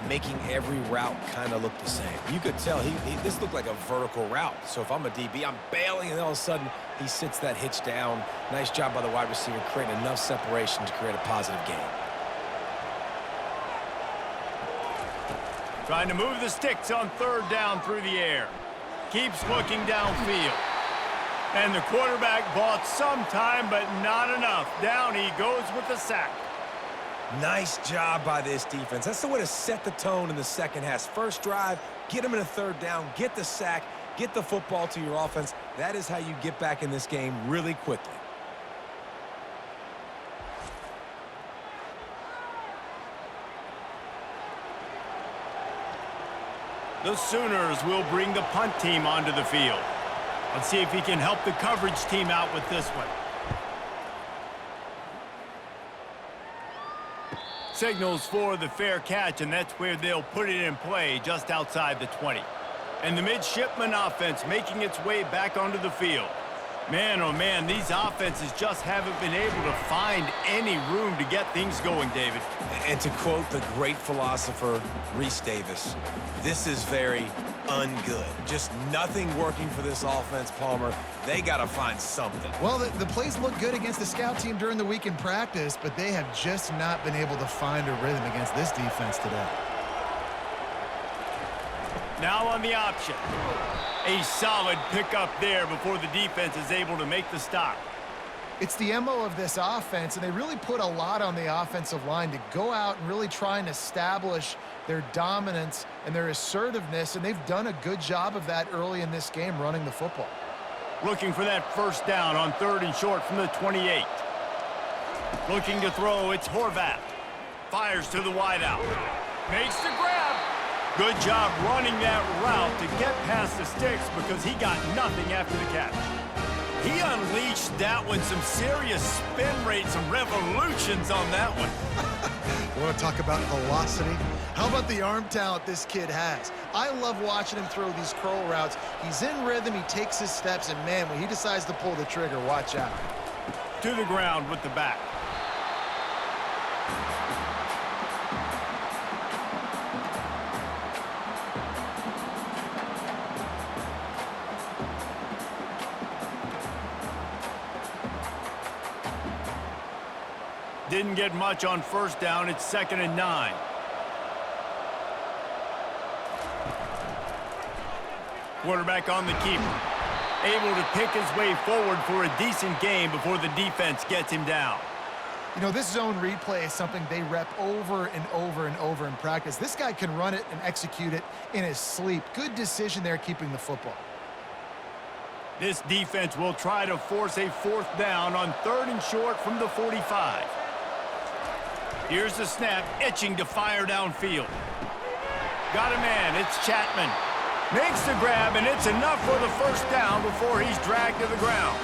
making every route kind of look the same. You could tell this looked like a vertical route. So if I'm a DB, I'm bailing, and all of a sudden he sits that hitch down. Nice job by the wide receiver, creating enough separation to create a positive gain. Trying to move the sticks on third down through the air. Keeps looking downfield. And the quarterback bought some time, but not enough. Down he goes with the sack. Nice job by this defense. That's the way to set the tone in the second half. First drive, get them in a third down, get the sack, get the football to your offense. That is how you get back in this game really quickly. The Sooners will bring the punt team onto the field. Let's see if he can help the coverage team out with this one. Signals for the fair catch, and that's where they'll put it in play, just outside the 20. And the midshipman offense making its way back onto the field. Man, oh man, these offenses just haven't been able to find any room to get things going, David. And to quote the great philosopher, Reese Davis, this is very ungood. Just nothing working for this offense, Palmer. They got to find something. Well, the plays look good against the scout team during the week in practice, but they have just not been able to find a rhythm against this defense today. Now on the option. A solid pickup there before the defense is able to make the stop. It's the MO of this offense, and they really put a lot on the offensive line to go out and really try and establish their dominance and their assertiveness, and they've done a good job of that early in this game running the football. Looking for that first down on third and short from the 28. Looking to throw, it's Horvath. Fires to the wideout. Makes the grab. Good job running that route to get past the sticks because he got nothing after the catch. He unleashed that one, some serious spin rates, some revolutions on that one. You want to talk about velocity? How about the arm talent this kid has? I love watching him throw these curl routes. He's in rhythm, he takes his steps, and man, when he decides to pull the trigger, watch out. To the ground with the back. Didn't get much on first down. It's 2nd and 9. Quarterback on the keeper. Able to pick his way forward for a decent game before the defense gets him down. You know, this zone replay is something they rep over and over and over in practice. This guy can run it and execute it in his sleep. Good decision there keeping the football. This defense will try to force a fourth down on third and short from the 45. Here's the snap, itching to fire downfield. Got a man, it's Chapman. Makes the grab, and it's enough for the first down before he's dragged to the ground.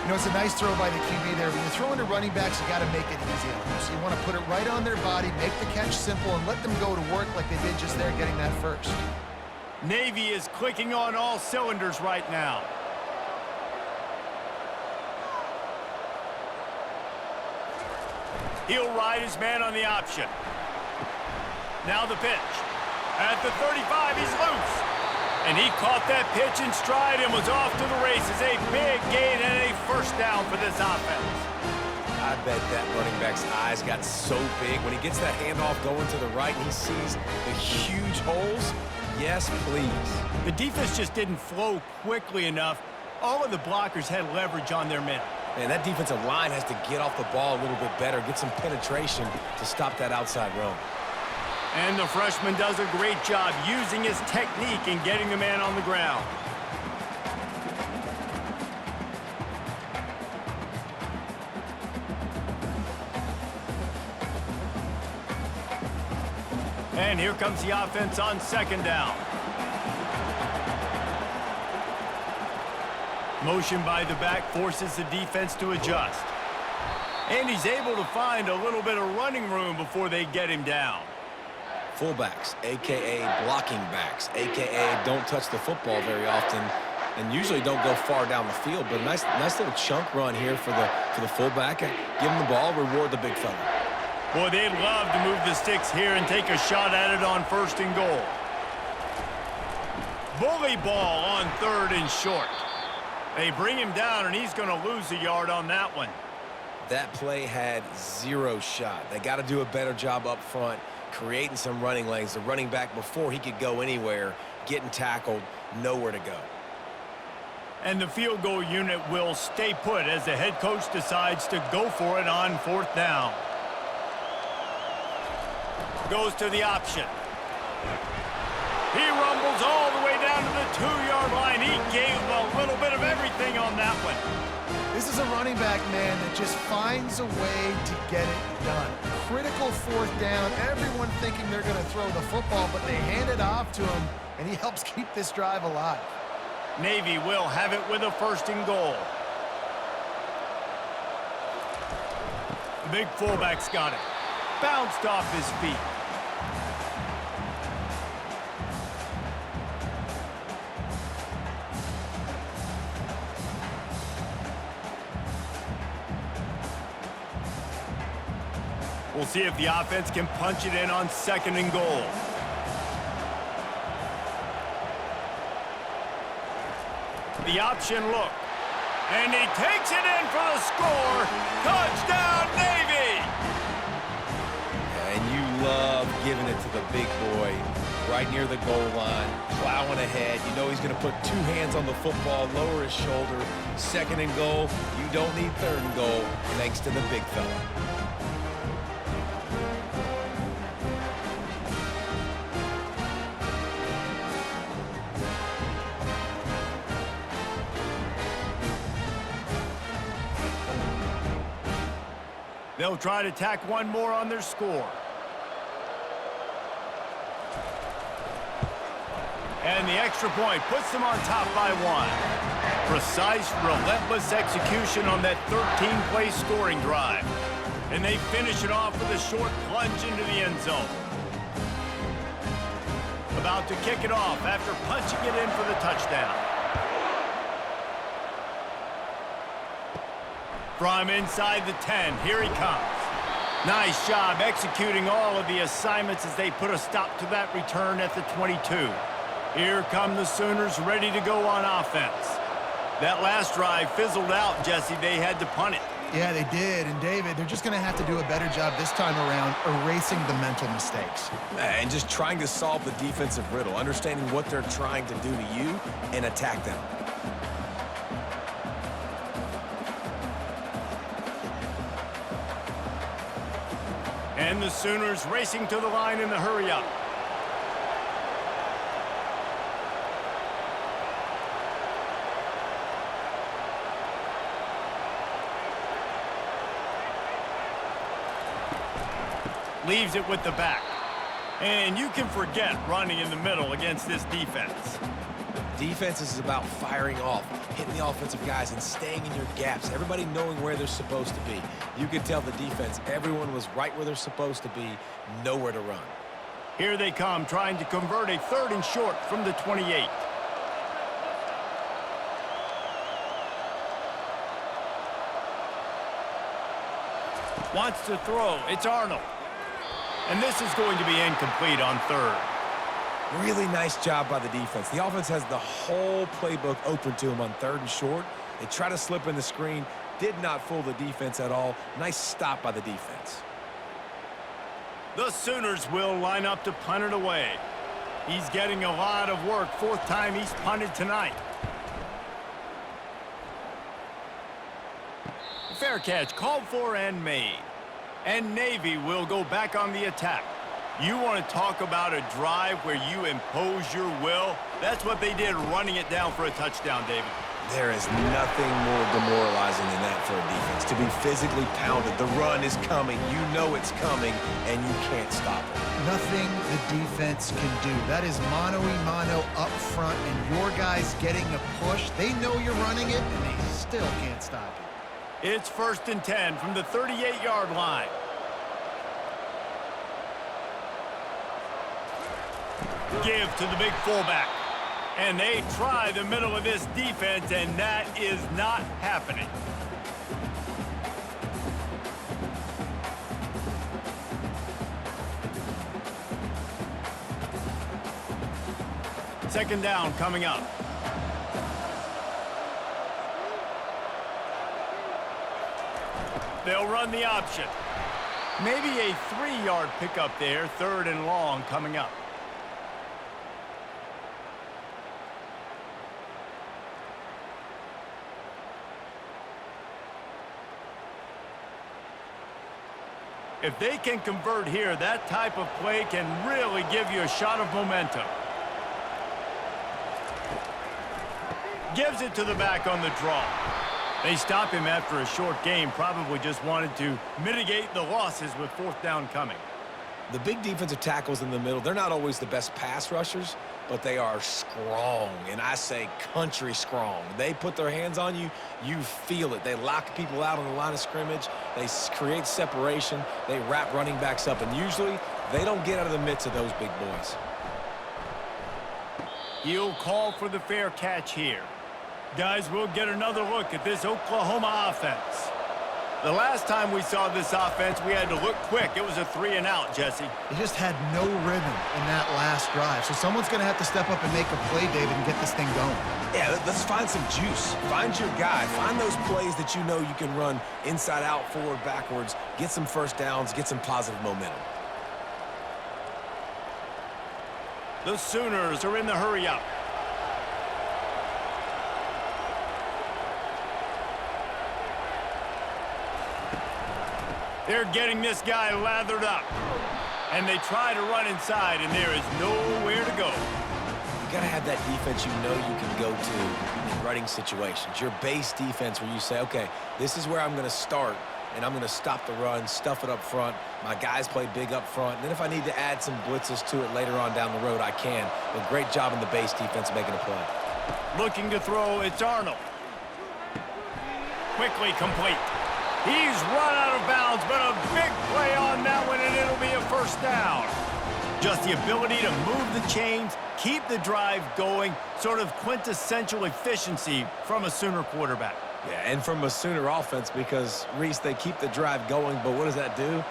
You know, it's a nice throw by the QB there. When you're throwing to running backs, you got to make it easy on them. So you want to put it right on their body, make the catch simple, and let them go to work like they did just there getting that first. Navy is clicking on all cylinders right now. He'll ride his man on the option. Now the pitch. At the 35, he's loose. And he caught that pitch in stride and was off to the races. A big gain and a first down for this offense. I bet that running back's eyes got so big. When he gets that handoff going to the right and he sees the huge holes, yes, please. The defense just didn't flow quickly enough. All of the blockers had leverage on their men. Man, that defensive line has to get off the ball a little bit better, get some penetration to stop that outside run. And the freshman does a great job using his technique and getting the man on the ground. And here comes the offense on second down. Motion by the back forces the defense to adjust. And he's able to find a little bit of running room before they get him down. Fullbacks, a.k.a. blocking backs, a.k.a. don't touch the football very often and usually don't go far down the field. But a nice little chunk run here for the fullback. Give him the ball, reward the big fella. Boy, they'd love to move the sticks here and take a shot at it on 1st and goal. Bully ball on 3rd and short. They bring him down, and he's going to lose a yard on that one. That play had 0 shot. They got to do a better job up front, creating some running lanes. The running back, before he could go anywhere, getting tackled, nowhere to go. And the field goal unit will stay put as the head coach decides to go for it on 4th down. Goes to the option. He rumbles all the way down to the 2-yard line. He gave a little bit of everything on that one. This is a running back, man, that just finds a way to get it done. Critical 4th down. Everyone thinking they're going to throw the football, but they hand it off to him, and he helps keep this drive alive. Navy will have it with a 1st and goal. The big fullback's got it. Bounced off his feet. We'll see if the offense can punch it in on 2nd and goal. The option look. And he takes it in for the score. Touchdown, Navy! And you love giving it to the big boy right near the goal line, plowing ahead. You know he's going to put 2 hands on the football, lower his shoulder. 2nd and goal. You don't need 3rd and goal, thanks to the big fella. They'll try to tack one more on their score. And the extra point puts them on top by 1. Precise, relentless execution on that 13-play scoring drive. And they finish it off with a short plunge into the end zone. About to kick it off after punching it in for the touchdown. From inside the 10, here he comes. Nice job executing all of the assignments as they put a stop to that return at the 22. Here come the Sooners ready to go on offense. That last drive fizzled out, Jesse. They had to punt it. Yeah, they did. And, David, they're just going to have to do a better job this time around erasing the mental mistakes. And just trying to solve the defensive riddle, understanding what they're trying to do to you and attack them. And the Sooners racing to the line in the hurry-up. Leaves it with the back. And you can forget running in the middle against this defense. Defense is about firing off, hitting the offensive guys, and staying in your gaps. Everybody knowing where they're supposed to be. You could tell the defense, everyone was right where they're supposed to be, nowhere to run. Here they come, trying to convert a 3rd and short from the 28. Wants to throw. It's Arnold. And this is going to be incomplete on 3rd. Really nice job by the defense. The offense has the whole playbook open to them on 3rd and short. They try to slip in the screen. Did not fool the defense at all. Nice stop by the defense. The Sooners will line up to punt it away. He's getting a lot of work. 4th time he's punted tonight. Fair catch called for and made. And Navy will go back on the attack. You want to talk about a drive where you impose your will? That's what they did, running it down for a touchdown, David. There is nothing more demoralizing than that for a defense. to be physically pounded. The run is coming. You know it's coming, and you can't stop it. Nothing the defense can do. That is mano-a-mano up front, and your guys getting a push. They know you're running it, and they still can't stop it. It's 1st and 10 from the 38-yard line. Give to the big fullback. And they try the middle of this defense, and that is not happening. Second down coming up. They'll run the option. Maybe a 3-yard pickup there, 3rd and long coming up. If they can convert here, that type of play can really give you a shot of momentum. Gives it to the back on the draw. They stop him after a short game, probably just wanted to mitigate the losses with 4th down coming. The big defensive tackles in the middle, they're not always the best pass rushers, but they are strong, and I say country strong. They put their hands on you, you feel it. They lock people out on the line of scrimmage. They create separation. They wrap running backs up, and usually they don't get out of the midst of those big boys. He'll call for the fair catch here. Guys, we'll get another look at this Oklahoma offense. The last time we saw this offense, we had to look quick. It was a 3-and-out, Jesse. They just had no rhythm in that last drive. So someone's going to have to step up and make a play, David, and get this thing going. Yeah, let's find some juice. Find your guy. Find those plays that you know you can run inside out, forward, backwards, get some first downs, get some positive momentum. The Sooners are in the hurry-up. They're getting this guy lathered up. And they try to run inside, and there is nowhere to go. You got to have that defense you know you can go to in running situations. Your base defense where you say, okay, this is where I'm going to start, and I'm going to stop the run, stuff it up front. My guys play big up front. And then if I need to add some blitzes to it later on down the road, I can. But great job in the base defense making a play. Looking to throw, it's Arnold. Quickly complete. He's run out of bounds, but a big play on that one, and it'll be a 1st down. Just the ability to move the chains, keep the drive going, sort of quintessential efficiency from a Sooner quarterback. Yeah, and from a Sooner offense because, Reese, they keep the drive going, but what does that do?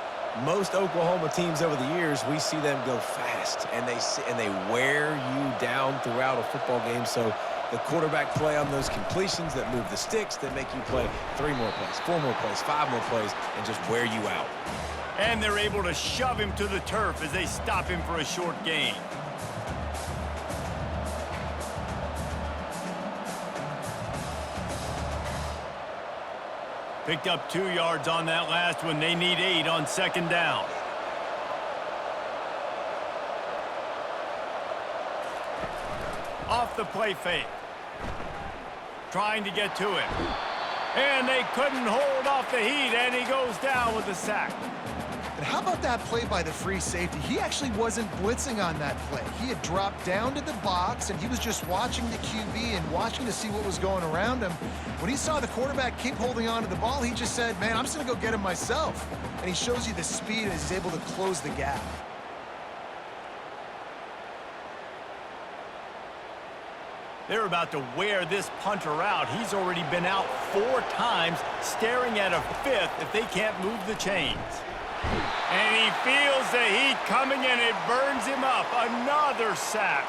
Most Oklahoma teams over the years, we see them go fast, and they wear you down throughout a football game. So the quarterback play on those completions that move the sticks, that make you play 3 more plays, 4 more plays, 5 more plays, and just wear you out. And they're able to shove him to the turf as they stop him for a short gain. Picked up 2 yards on that last one. They need 8 on 2nd down. Off the play fake. Trying to get to him. And they couldn't hold off the heat, and he goes down with a sack. And how about that play by the free safety? He actually wasn't blitzing on that play. He had dropped down to the box, and he was just watching the QB and watching to see what was going around him. When he saw the quarterback keep holding on to the ball, he just said, man, I'm just going to go get him myself. And he shows you the speed as he's able to close the gap. They're about to wear this punter out. He's already been out 4 times, staring at a 5th if they can't move the chains. And he feels the heat coming, and it burns him up. Another sack.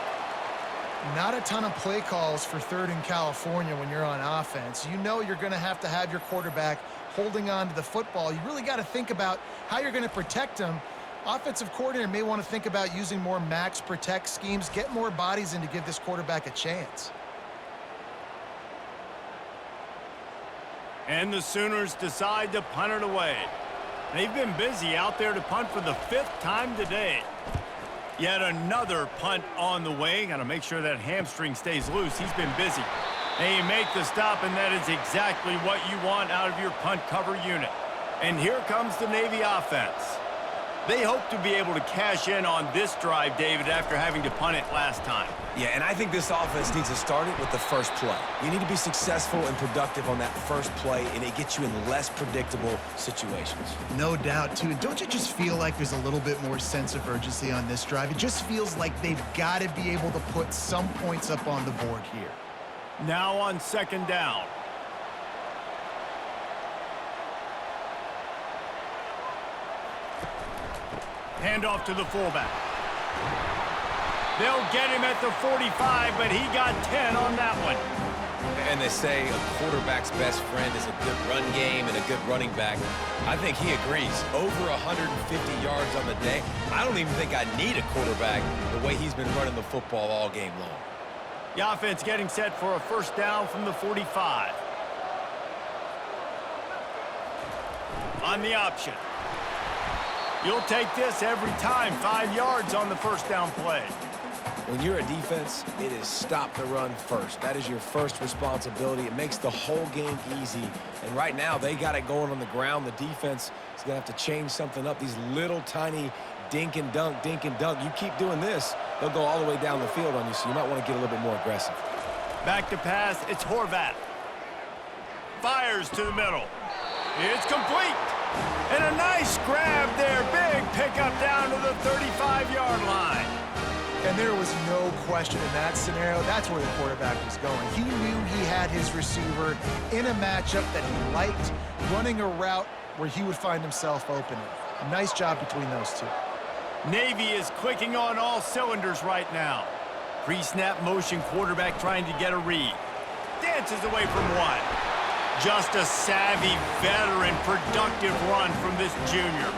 Not a ton of play calls for 3rd and California when you're on offense. You know you're going to have your quarterback holding on to the football. You really got to think about how you're going to protect him. Offensive coordinator may want to think about using more max protect schemes, get more bodies in to give this quarterback a chance. And the Sooners decide to punt it away. They've been busy out there to punt for the 5th time today. Yet another punt on the way. Got to make sure that hamstring stays loose. He's been busy. They make the stop, and that is exactly what you want out of your punt cover unit. And here comes the Navy offense. They hope to be able to cash in on this drive, David, after having to punt it last time. Yeah, and I think this offense needs to start it with the first play. You need to be successful and productive on that first play, and it gets you in less predictable situations. No doubt, too. And don't you just feel like there's a little bit more sense of urgency on this drive? It just feels like they've got to be able to put some points up on the board here. Now on second down. Handoff to the fullback. They'll get him at the 45, but he got 10 on that one. And they say a quarterback's best friend is a good run game and a good running back. I think he agrees. Over 150 yards on the day. I don't even think I need a quarterback the way he's been running the football all game long. The offense getting set for a first down from the 45. On the option. You'll take this every time. 5 yards on the first down play. When you're a defense, it is stop the run first. That is your first responsibility. It makes the whole game easy. And right now, they got it going on the ground. The defense is going to have to change something up. These little tiny dink and dunk, dink and dunk. You keep doing this, they'll go all the way down the field on you, so you might want to get a little bit more aggressive. Back to pass, it's Horvath. Fires to the middle. It's complete. And a nice grab there. Big pickup down to the 35-yard line. And there was no question in that scenario. That's where the quarterback was going. He knew he had his receiver in a matchup that he liked, running a route where he would find himself open. Nice job between those two. Navy is clicking on all cylinders right now. Pre-snap motion quarterback trying to get a read. Dances away from one. Just a savvy, veteran, productive run from this junior.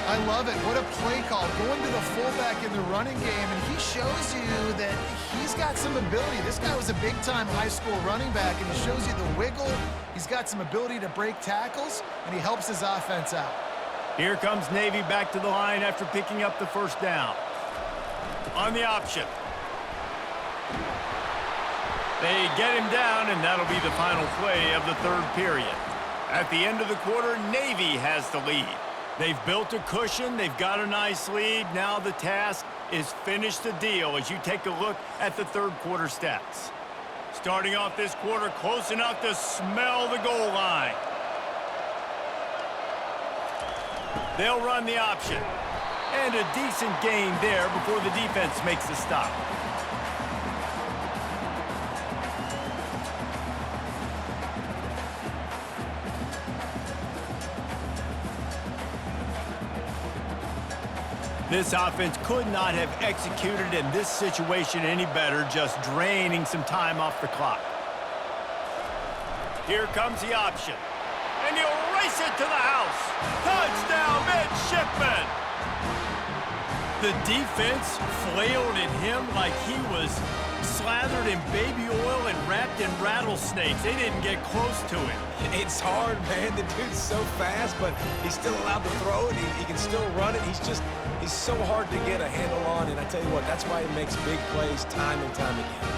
I love it. What a play call. Going to the fullback in the running game, and he shows you that he's got some ability. This guy was a big-time high school running back, and he shows you the wiggle. He's got some ability to break tackles, and he helps his offense out. Here comes Navy back to the line after picking up the first down. On the option. They get him down, and that'll be the final play of the third period. At the end of the quarter, Navy has the lead. They've built a cushion. They've got a nice lead. Now the task is finish the deal as you take a look at the third quarter stats. Starting off this quarter close enough to smell the goal line. They'll run the option. And a decent gain there before the defense makes the stop. This offense could not have executed in this situation any better, just draining some time off the clock. Here comes the option. And he'll race it to the house. Touchdown, midshipman! The defense flailed at him like he was slathered in baby oil and wrapped in rattlesnakes. They didn't get close to him. It's hard, man. The dude's so fast, but he's still allowed to throw it. He can still run it. He's so hard to get a handle on, and I tell you what, that's why he makes big plays time and time again.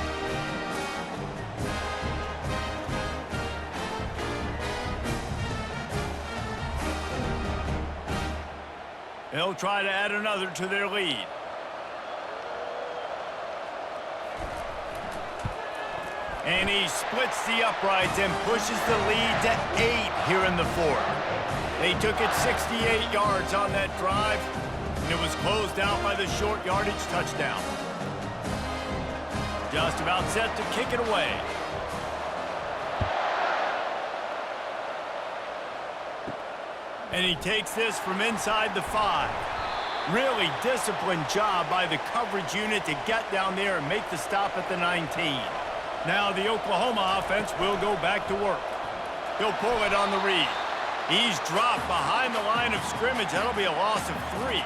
They'll try to add another to their lead. And he splits the uprights and pushes the lead to 8 here in the fourth. They took it 68 yards on that drive, and it was closed out by the short yardage touchdown. Just about set to kick it away. And he takes this from inside the 5. Really disciplined job by the coverage unit to get down there and make the stop at the 19. Now the Oklahoma offense will go back to work. He'll pull it on the read. He's dropped behind the line of scrimmage. That'll be a loss of 3.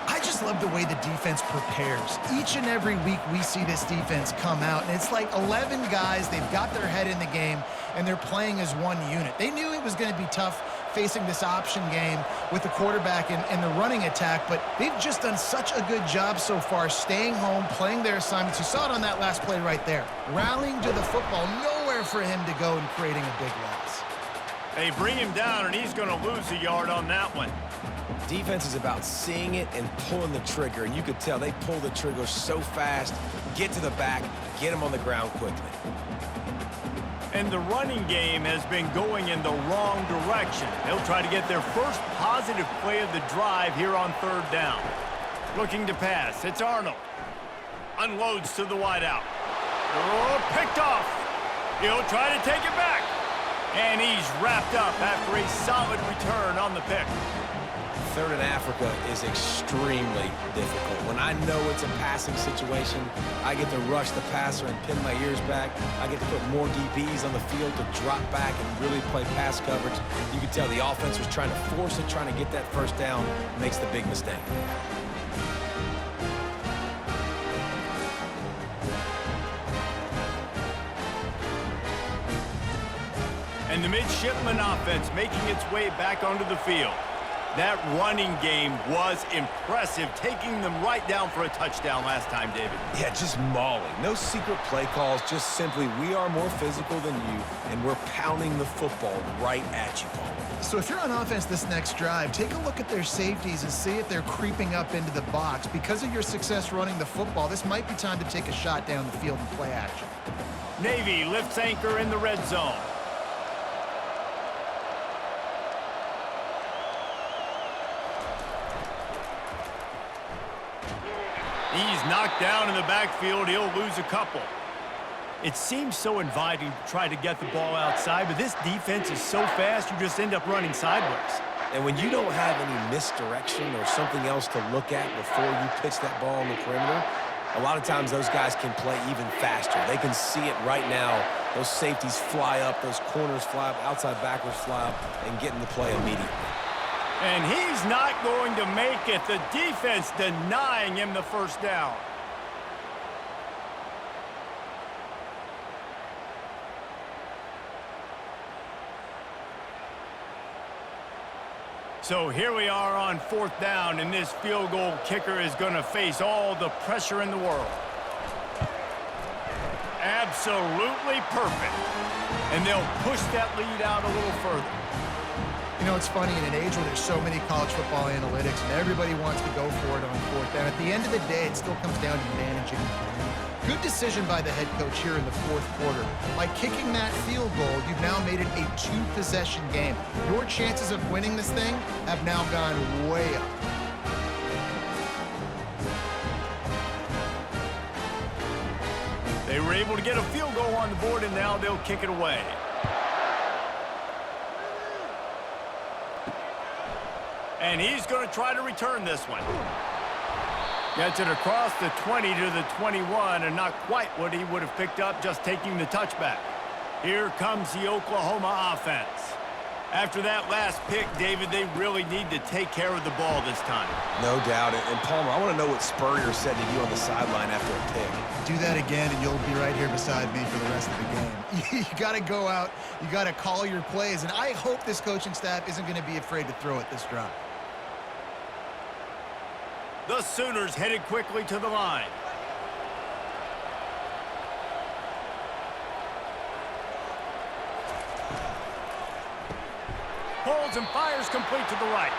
I just love the way the defense prepares. Each and every week we see this defense come out, and it's like 11 guys. They've got their head in the game, and they're playing as one unit. They knew it was going to be tough facing this option game with the quarterback and the running attack, but they've just done such a good job so far staying home, playing their assignments. You saw it on that last play right there. Rallying to the football. No nowhere for him to go in creating a big loss. They bring him down, and he's going to lose a yard on that one. Defense is about seeing it and pulling the trigger, and you could tell they pull the trigger so fast, get to the back, get him on the ground quickly. And the running game has been going in the wrong direction. They'll try to get their first positive play of the drive here on third down. Looking to pass. It's Arnold. Unloads to the wideout. Oh, picked off. He'll try to take it back. And he's wrapped up after a solid return on the pick. Third in Africa is extremely difficult. When I know it's a passing situation, I get to rush the passer and pin my ears back. I get to put more DBs on the field to drop back and really play pass coverage. You can tell the offense was trying to force it, trying to get that first down, makes the big mistake. And the midshipman offense making its way back onto the field. That running game was impressive, taking them right down for a touchdown last time, David. Yeah, just mauling. No secret play calls, just simply we are more physical than you, and we're pounding the football right at you, Paul. So if you're on offense this next drive, take a look at their safeties and see if they're creeping up into the box. Because of your success running the football, this might be time to take a shot down the field and play action. Navy lifts anchor in the red zone. He's knocked down in the backfield. He'll lose a couple. It seems so inviting to try to get the ball outside, but this defense is so fast, you just end up running sideways. And when you don't have any misdirection or something else to look at before you pitch that ball on the perimeter, a lot of times those guys can play even faster. They can see it right now. Those safeties fly up, those corners fly up, outside backers fly up, and get in the play immediately. And he's not going to make it. The defense denying him the first down. So here we are on fourth down, and this field goal kicker is going to face all the pressure in the world. Absolutely perfect. And they'll push that lead out a little further. You know, it's funny, in an age where there's so many college football analytics and everybody wants to go for it on fourth down, at the end of the day, it still comes down to managing the game. Good decision by the head coach here in the fourth quarter. By kicking that field goal, you've now made it a two-possession game. Your chances of winning this thing have now gone way up. They were able to get a field goal on the board, and now they'll kick it away. And he's going to try to return this one. Gets it across the 20 to the 21, and not quite what he would have picked up just taking the touchback. Here comes the Oklahoma offense. After that last pick, David, they really need to take care of the ball this time. No doubt. And Palmer, I want to know what Spurrier said to you on the sideline after a pick. Do that again, and you'll be right here beside me for the rest of the game. You got to go out. You got to call your plays, and I hope this coaching staff isn't going to be afraid to throw it this drive. The Sooners headed quickly to the line. Pulls and fires complete to the right.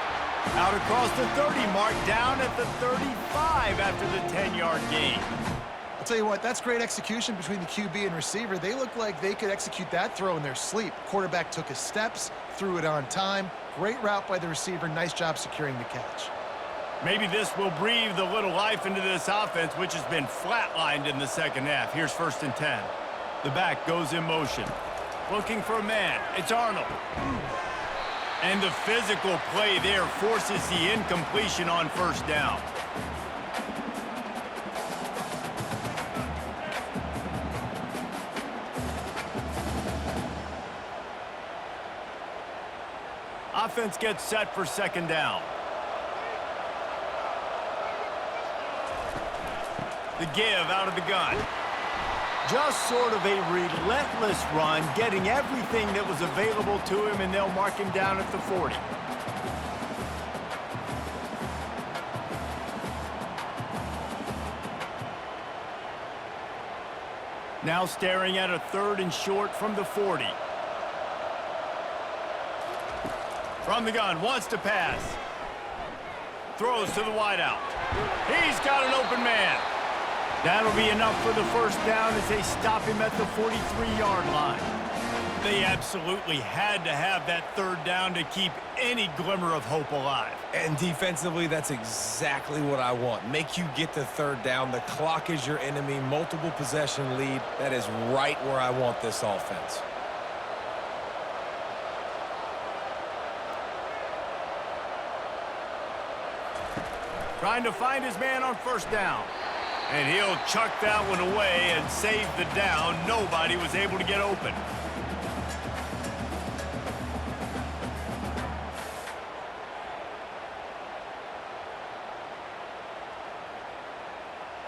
Out across the 30 mark, down at the 35 after the 10-yard gain. I'll tell you what, that's great execution between the QB and receiver. They look like they could execute that throw in their sleep. Quarterback took his steps, threw it on time. Great route by the receiver. Nice job securing the catch. Maybe this will breathe a little life into this offense, which has been flatlined in the second half. Here's 1st and 10. The back goes in motion. Looking for a man. It's Arnold. And the physical play there forces the incompletion on first down. Offense gets set for second down. The give out of the gun. Just sort of a relentless run, getting everything that was available to him, and they'll mark him down at the 40. Now staring at a 3rd and short from the 40. From the gun, wants to pass. Throws to the wideout. He's got an open man. That'll be enough for the first down as they stop him at the 43-yard line. They absolutely had to have that 3rd down to keep any glimmer of hope alive. And defensively, that's exactly what I want. Make you get the 3rd down. The clock is your enemy. Multiple possession lead. That is right where I want this offense. Trying to find his man on 1st down. And he'll chuck that one away and save the down. Nobody was able to get open.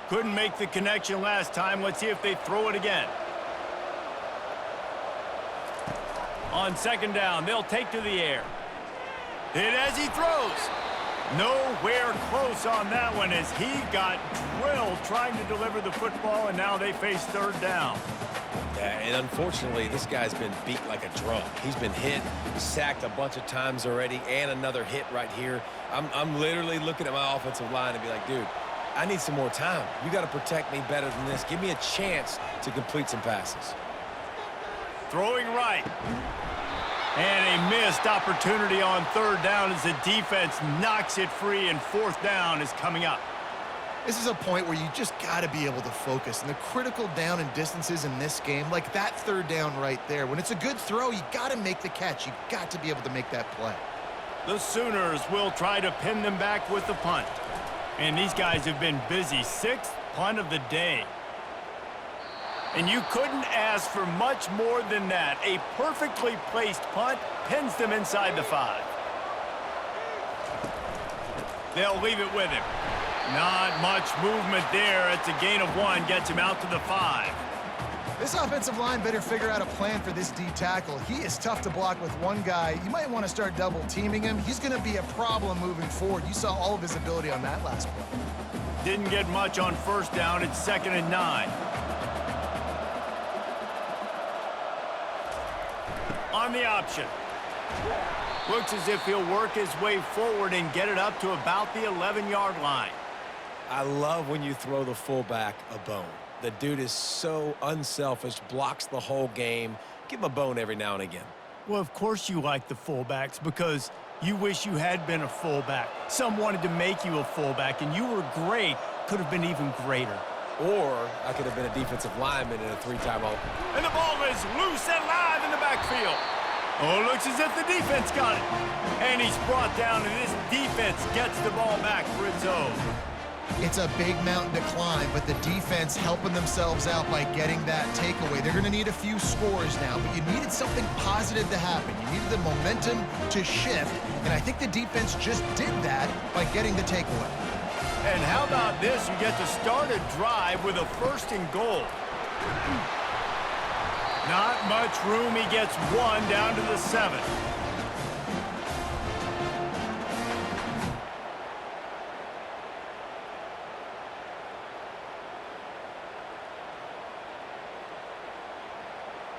Couldn't make the connection last time. Let's see if they throw it again. On 2nd down, they'll take to the air. Hit as he throws. Nowhere close on that one as he got drilled trying to deliver the football, and now they face 3rd down. Yeah, and unfortunately, this guy's been beat like a drum. He's been hit, sacked a bunch of times already, and another hit right here. I'm literally looking at my offensive line and be like, dude, I need some more time. You got to protect me better than this. Give me a chance to complete some passes. Throwing right. And a missed opportunity on 3rd down as the defense knocks it free, and 4th down is coming up. This is a point where you just got to be able to focus. And the critical down and distances in this game, like that 3rd down right there, when it's a good throw, you got to make the catch. You got to be able to make that play. The Sooners will try to pin them back with the punt. And these guys have been busy. 6th punt of the day. And you couldn't ask for much more than that. A perfectly placed punt pins them inside the 5. They'll leave it with him. Not much movement there. It's a gain of 1. Gets him out to the 5. This offensive line better figure out a plan for this D tackle. He is tough to block with one guy. You might want to start double teaming him. He's going to be a problem moving forward. You saw all of his ability on that last play. Didn't get much on 1st down. It's 2nd and 9. On the option. Looks as if he'll work his way forward and get it up to about the 11-yard line. I love when you throw the fullback a bone. The dude is so unselfish, blocks the whole game. Give him a bone every now and again. Well, of course you like the fullbacks because you wish you had been a fullback. Some wanted to make you a fullback, and you were great. Could have been even greater. Or I could have been a defensive lineman in a 3-time all. And the ball is loose and live in the backfield. Oh, looks as if the defense got it. And he's brought down, and this defense gets the ball back for its own. It's a big mountain to climb, but the defense helping themselves out by getting that takeaway. They're going to need a few scores now, but you needed something positive to happen. You needed the momentum to shift, and I think the defense just did that by getting the takeaway. And how about this? You get to start a drive with a 1st and goal. Not much room. He gets 1 down to the 7.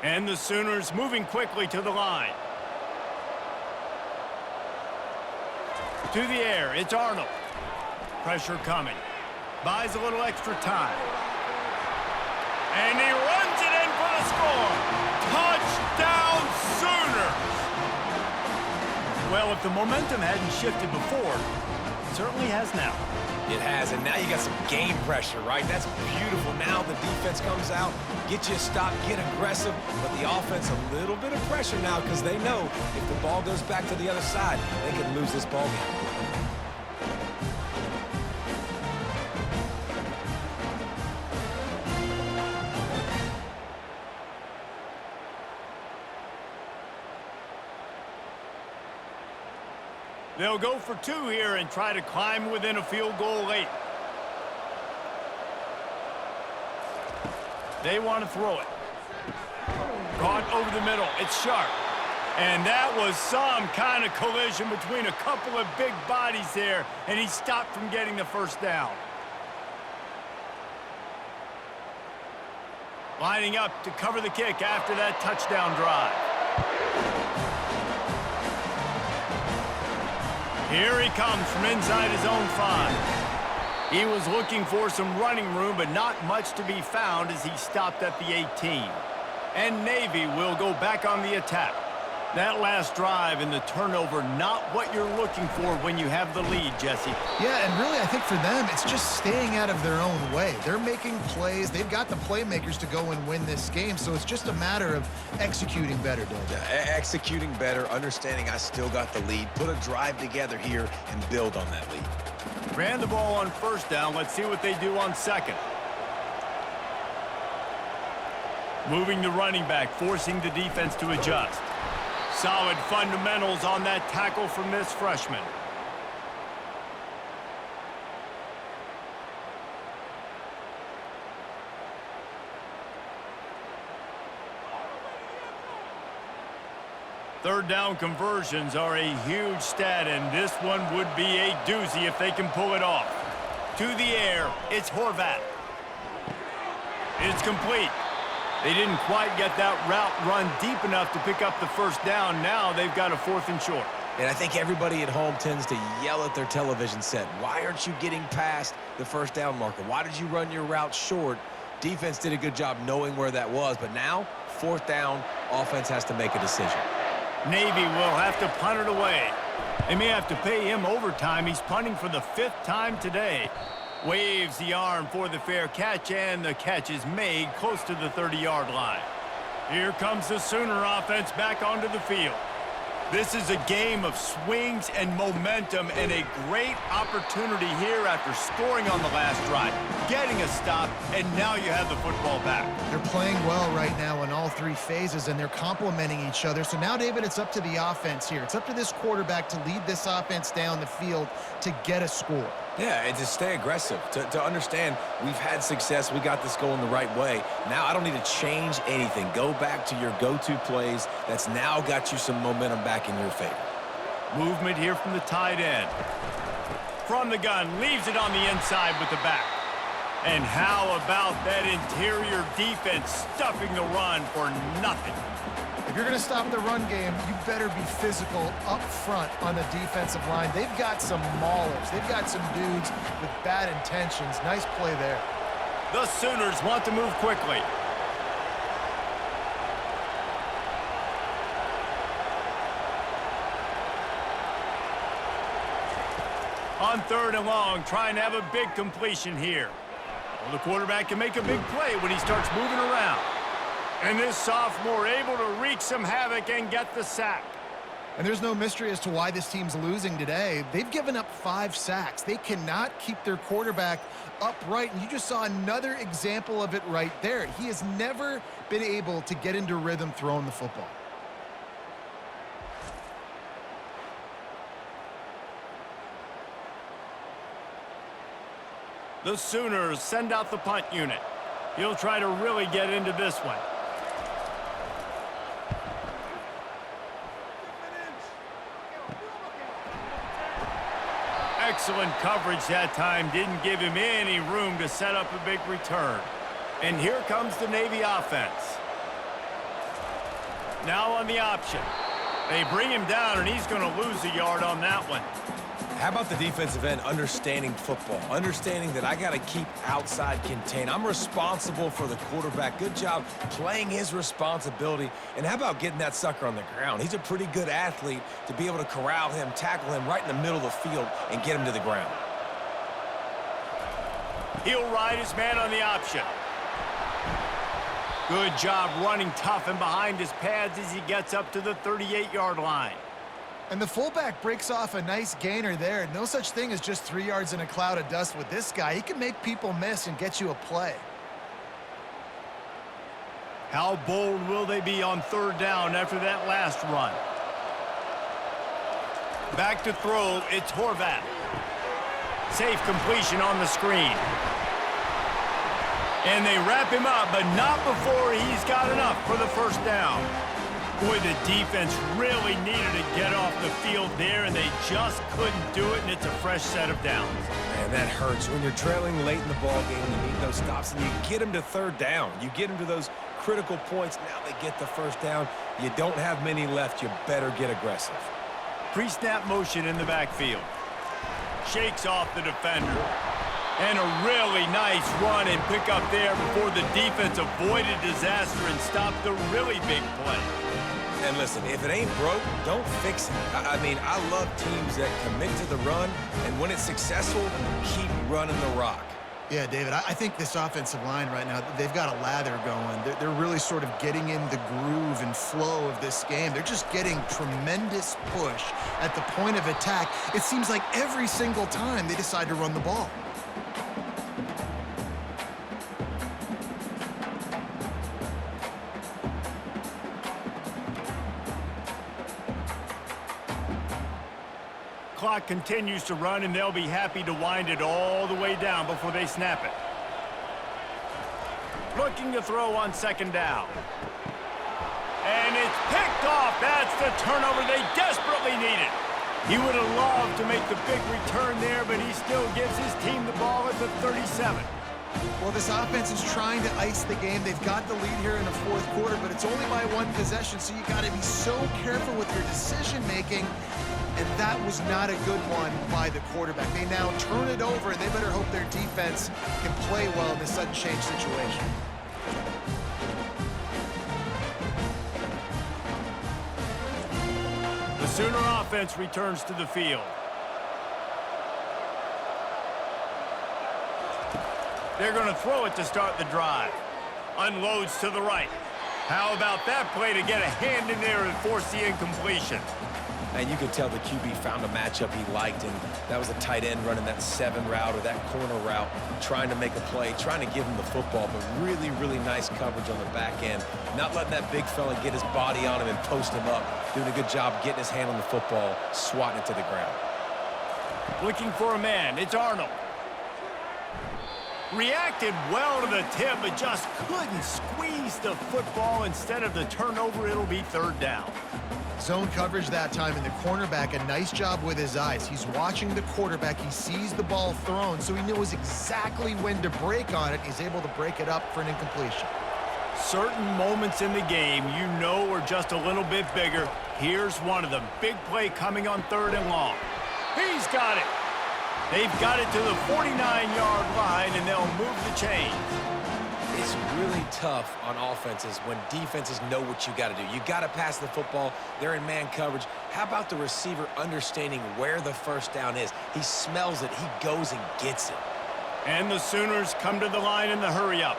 And the Sooners moving quickly to the line. To the air, it's Arnold. Pressure coming. Buys a little extra time. And he runs it in for the score. Touchdown Sooners! Well, if the momentum hadn't shifted before, it certainly has now. It has, and now you got some game pressure, right? That's beautiful. Now the defense comes out, get you a stop, get aggressive, but the offense a little bit of pressure now because they know if the ball goes back to the other side, they can lose this ball game. They'll go for 2 here and try to climb within a field goal late. They want to throw it. Caught over the middle. It's sharp. And that was some kind of collision between a couple of big bodies there, and he stopped from getting the 1st down. Lining up to cover the kick after that touchdown drive. Here he comes from inside his own 5. He was looking for some running room, but not much to be found as he stopped at the 18. And Navy will go back on the attack. That last drive and the turnover, not what you're looking for when you have the lead, Jesse. Yeah, and really, I think for them, it's just staying out of their own way. They're making plays. They've got the playmakers to go and win this game, so it's just a matter of executing better, Doug. Yeah, executing better, understanding I still got the lead, put a drive together here and build on that lead. Ran the ball on first down. Let's see what they do on second. Moving the running back, forcing the defense to adjust. Solid fundamentals on that tackle from this freshman. Third down conversions are a huge stat, and this one would be a doozy if they can pull it off. To the air, it's Horvat. It's complete. They didn't quite get that route run deep enough to pick up the first down. Now they've got a 4th and short. And I think everybody at home tends to yell at their television set. Why aren't you getting past the first down marker? Why did you run your route short? Defense did a good job knowing where that was, but now 4th down, offense has to make a decision. Navy will have to punt it away. They may have to pay him overtime. He's punting for the 5th time today. Waves the arm for the fair catch, and the catch is made close to the 30-yard line. Here comes the Sooner offense back onto the field. This is a game of swings and momentum, and a great opportunity here after scoring on the last drive, getting a stop, and now you have the football back. They're playing well right now in all 3 phases, and they're complementing each other. So now, David, it's up to the offense here. It's up to this quarterback to lead this offense down the field to get a score. Yeah, and to stay aggressive, to understand we've had success, we got this going the right way. Now I don't need to change anything. Go back to your go-to plays. That's now got you some momentum back in your favor. Movement here from the tight end. From the gun, leaves it on the inside with the back. And how about that interior defense stuffing the run for nothing? If you're going to stop the run game, you better be physical up front on the defensive line. They've got some maulers. They've got some dudes with bad intentions. Nice play there. The Sooners want to move quickly. On 3rd and long, trying to have a big completion here. Well, the quarterback can make a big play when he starts moving around. And this sophomore able to wreak some havoc and get the sack. And there's no mystery as to why this team's losing today. They've given up 5 sacks. They cannot keep their quarterback upright, and you just saw another example of it right there. He has never been able to get into rhythm throwing the football. The Sooners send out the punt unit. He'll try to really get into this one. Excellent coverage that time. Didn't give him any room to set up a big return. And here comes the Navy offense. Now on the option. They bring him down, and he's going to lose a yard on that one. How about the defensive end understanding football, understanding that I got to keep outside contained. I'm responsible for the quarterback. Good job playing his responsibility. And how about getting that sucker on the ground? He's a pretty good athlete to be able to corral him, tackle him right in the middle of the field, and get him to the ground. He'll ride his man on the option. Good job running tough and behind his pads as he gets up to the 38-yard line. And the fullback breaks off a nice gainer there. No such thing as just 3 yards in a cloud of dust with this guy. He can make people miss and get you a play. How bold will they be on 3rd down after that last run? Back to throw, it's Horvat. Safe completion on the screen. And they wrap him up, but not before he's got enough for the 1st down. Boy, the defense really needed to get off the field there, and they just couldn't do it, and it's a fresh set of downs. Man, that hurts. When you're trailing late in the ball game, you need those stops, and you get them to third down. You get them to those critical points. Now they get the first down. You don't have many left. You better get aggressive. Pre-snap motion in the backfield. Shakes off the defender. And a really nice run and pick up there before the defense avoided disaster and stopped the really big play. And listen, if it ain't broke, don't fix it. I mean, I love teams that commit to the run, and when it's successful, keep running the rock. Yeah, David, I think this offensive line right now, they've got a lather going. They're really sort of getting in the groove and flow of this game. They're just getting tremendous push at the point of attack. It seems like every single time they decide to run the ball. Clock continues to run, and they'll be happy to wind it all the way down before they snap it. Looking to throw on second down. And it's picked off. That's the turnover they desperately needed. He would have loved to make the big return there, but he still gives his team the ball at the 37. Well, this offense is trying to ice the game. They've got the lead here in the fourth quarter, but it's only by one possession, so you got to be so careful with your decision-making. And that was not a good one by the quarterback. They now turn it over, and they better hope their defense can play well in this sudden change situation. The Sooner offense returns to the field. They're going to throw it to start the drive. Unloads to the right. How about that play to get a hand in there and force the incompletion? And you could tell the QB found a matchup he liked, and that was a tight end running that 7 route or that corner route, trying to make a play, trying to give him the football, but really, really nice coverage on the back end. Not letting that big fella get his body on him and post him up. Doing a good job getting his hand on the football, swatting it to the ground. Looking for a man. It's Arnold. Reacted well to the tip, but just couldn't squeeze the football. Instead of the turnover, it'll be third down. Zone coverage that time, and the cornerback, a nice job with his eyes. He's watching the quarterback. He sees the ball thrown, so he knows exactly when to break on it. He's able to break it up for an incompletion. Certain moments in the game you know are just a little bit bigger. Here's one of them. Big play coming on third and long. He's got it. They've got it to the 49-yard line, and they'll move the chains. It's really tough on offenses when defenses know what you got to do. You got to pass the football. They're in man coverage. How about the receiver understanding where the first down is? He smells it. He goes and gets it. And the Sooners come to the line in the hurry-up.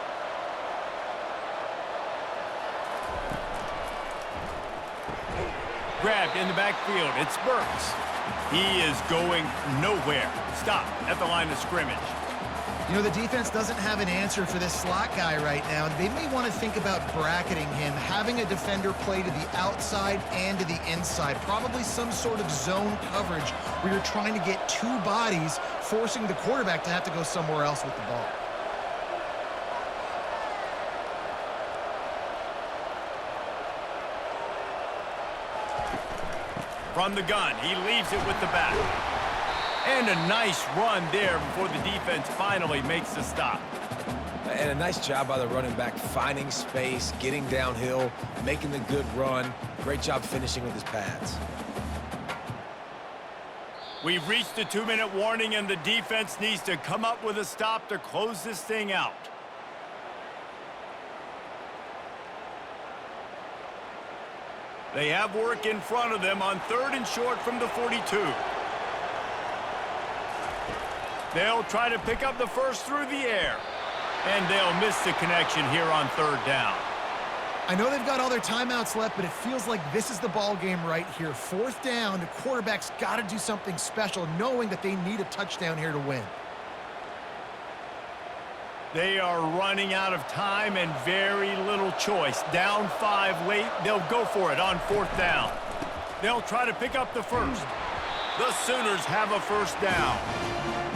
Grabbed in the backfield. It's Burks. He is going nowhere. Stop at the line of scrimmage. You know, the defense doesn't have an answer for this slot guy right now. They may want to think about bracketing him, having a defender play to the outside and to the inside. Probably some sort of zone coverage where you're trying to get two bodies, forcing the quarterback to have to go somewhere else with the ball. From the gun, he leaves it with the back. And a nice run there before the defense finally makes the stop. And a nice job by the running back, finding space, getting downhill, making the good run. Great job finishing with his pads. We've reached the 2-minute warning, and the defense needs to come up with a stop to close this thing out. They have work in front of them on third and short from the 42. They'll try to pick up the first through the air. And they'll miss the connection here on third down. I know they've got all their timeouts left, but it feels like this is the ball game right here. Fourth down, the quarterback's got to do something special, knowing that they need a touchdown here to win. They are running out of time and very little choice. Down 5 late, they'll go for it on fourth down. They'll try to pick up the first. The Sooners have a first down.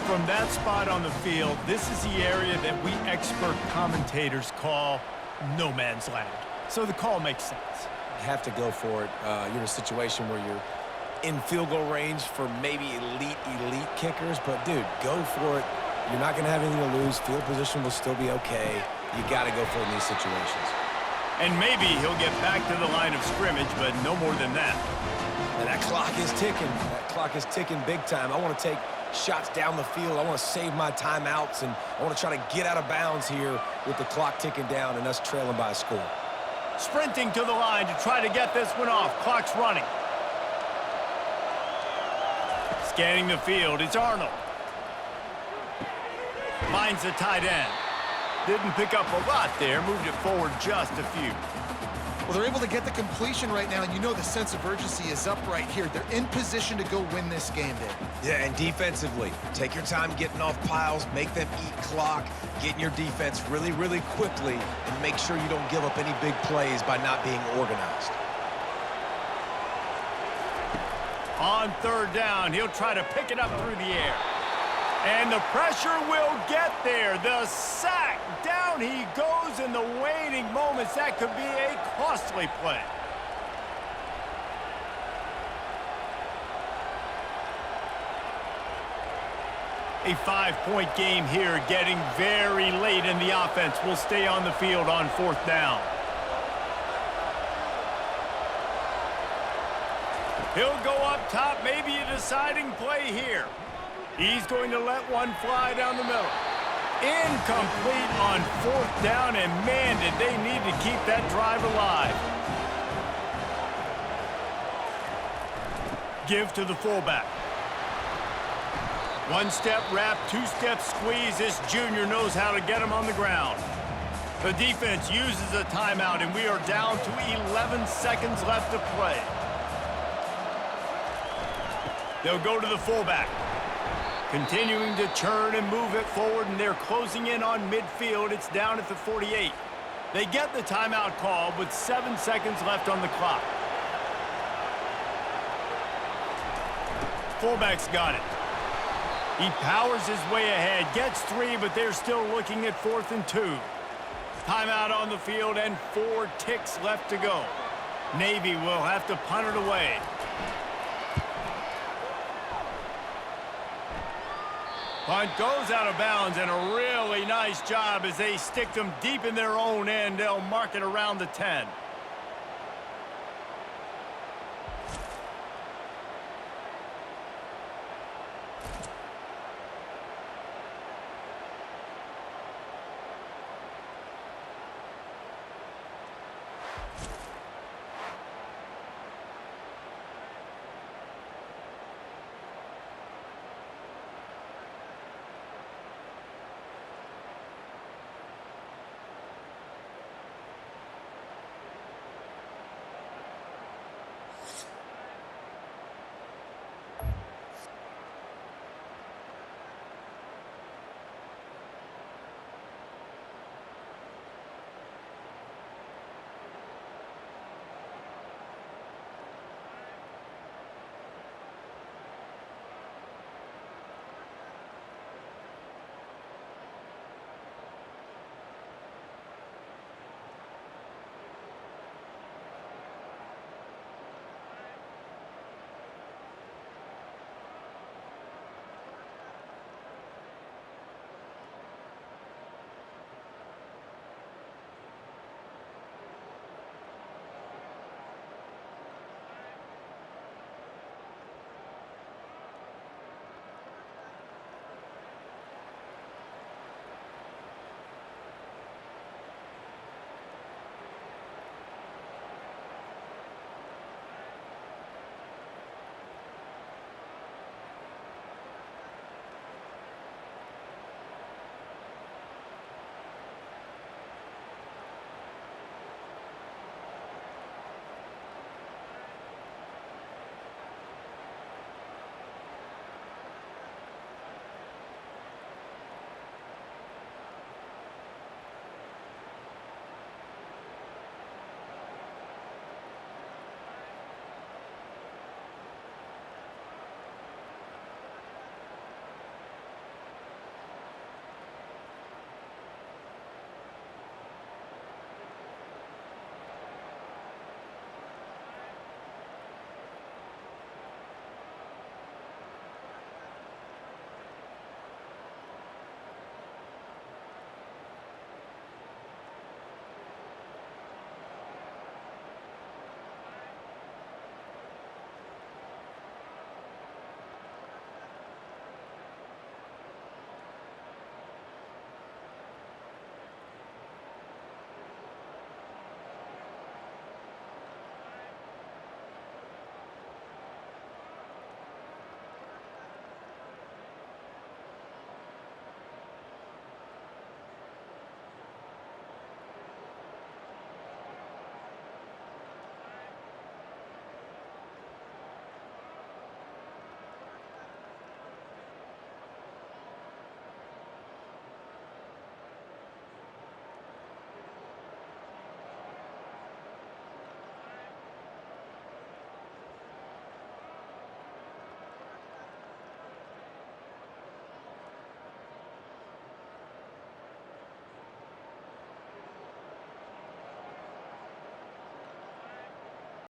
From that spot on the field, this is the area that we expert commentators call no man's land. So the call makes sense. You have to go for it. You're in a situation where you're in field goal range for maybe elite kickers, but dude, go for it. You're not going to have anything to lose. Field position will still be okay. You got to go for it in these situations. And maybe he'll get back to the line of scrimmage, but no more than that. And that clock is ticking. That clock is ticking big time. I want to take shots down the field. I want to save my timeouts, and I want to try to get out of bounds here with the clock ticking down and us trailing by a score. Sprinting to the line to try to get this one off. Clock's running. Scanning the field, it's Arnold. Finds the tight end. Didn't pick up a lot there, moved it forward just a few. Well, they're able to get the completion right now, and you know the sense of urgency is up right here. They're in position to go win this game, Dave. Yeah, and defensively, take your time getting off piles, make them eat clock, get in your defense really, really quickly, and make sure you don't give up any big plays by not being organized. On third down, he'll try to pick it up through the air. And the pressure will get there. The sack. Down he goes in the waning moments. That could be a costly play. A 5-point game here, getting very late in the offense. Will stay on the field on fourth down. He'll go up top, maybe a deciding play here. He's going to let one fly down the middle. Incomplete on fourth down, and man, did they need to keep that drive alive. Give to the fullback. One-step wrap, two-step squeeze. This junior knows how to get him on the ground. The defense uses a timeout, and we are down to 11 seconds left to play. They'll go to the fullback. Continuing to churn and move it forward, and they're closing in on midfield. It's down at the 48. They get the timeout call with 7 seconds left on the clock. Fullback's got it. He powers his way ahead, gets 3, but they're still looking at 4th and 2. Timeout on the field and 4 ticks left to go. Navy will have to punt it away. Punt goes out of bounds, and a really nice job as they stick them deep in their own end. They'll mark it around the 10.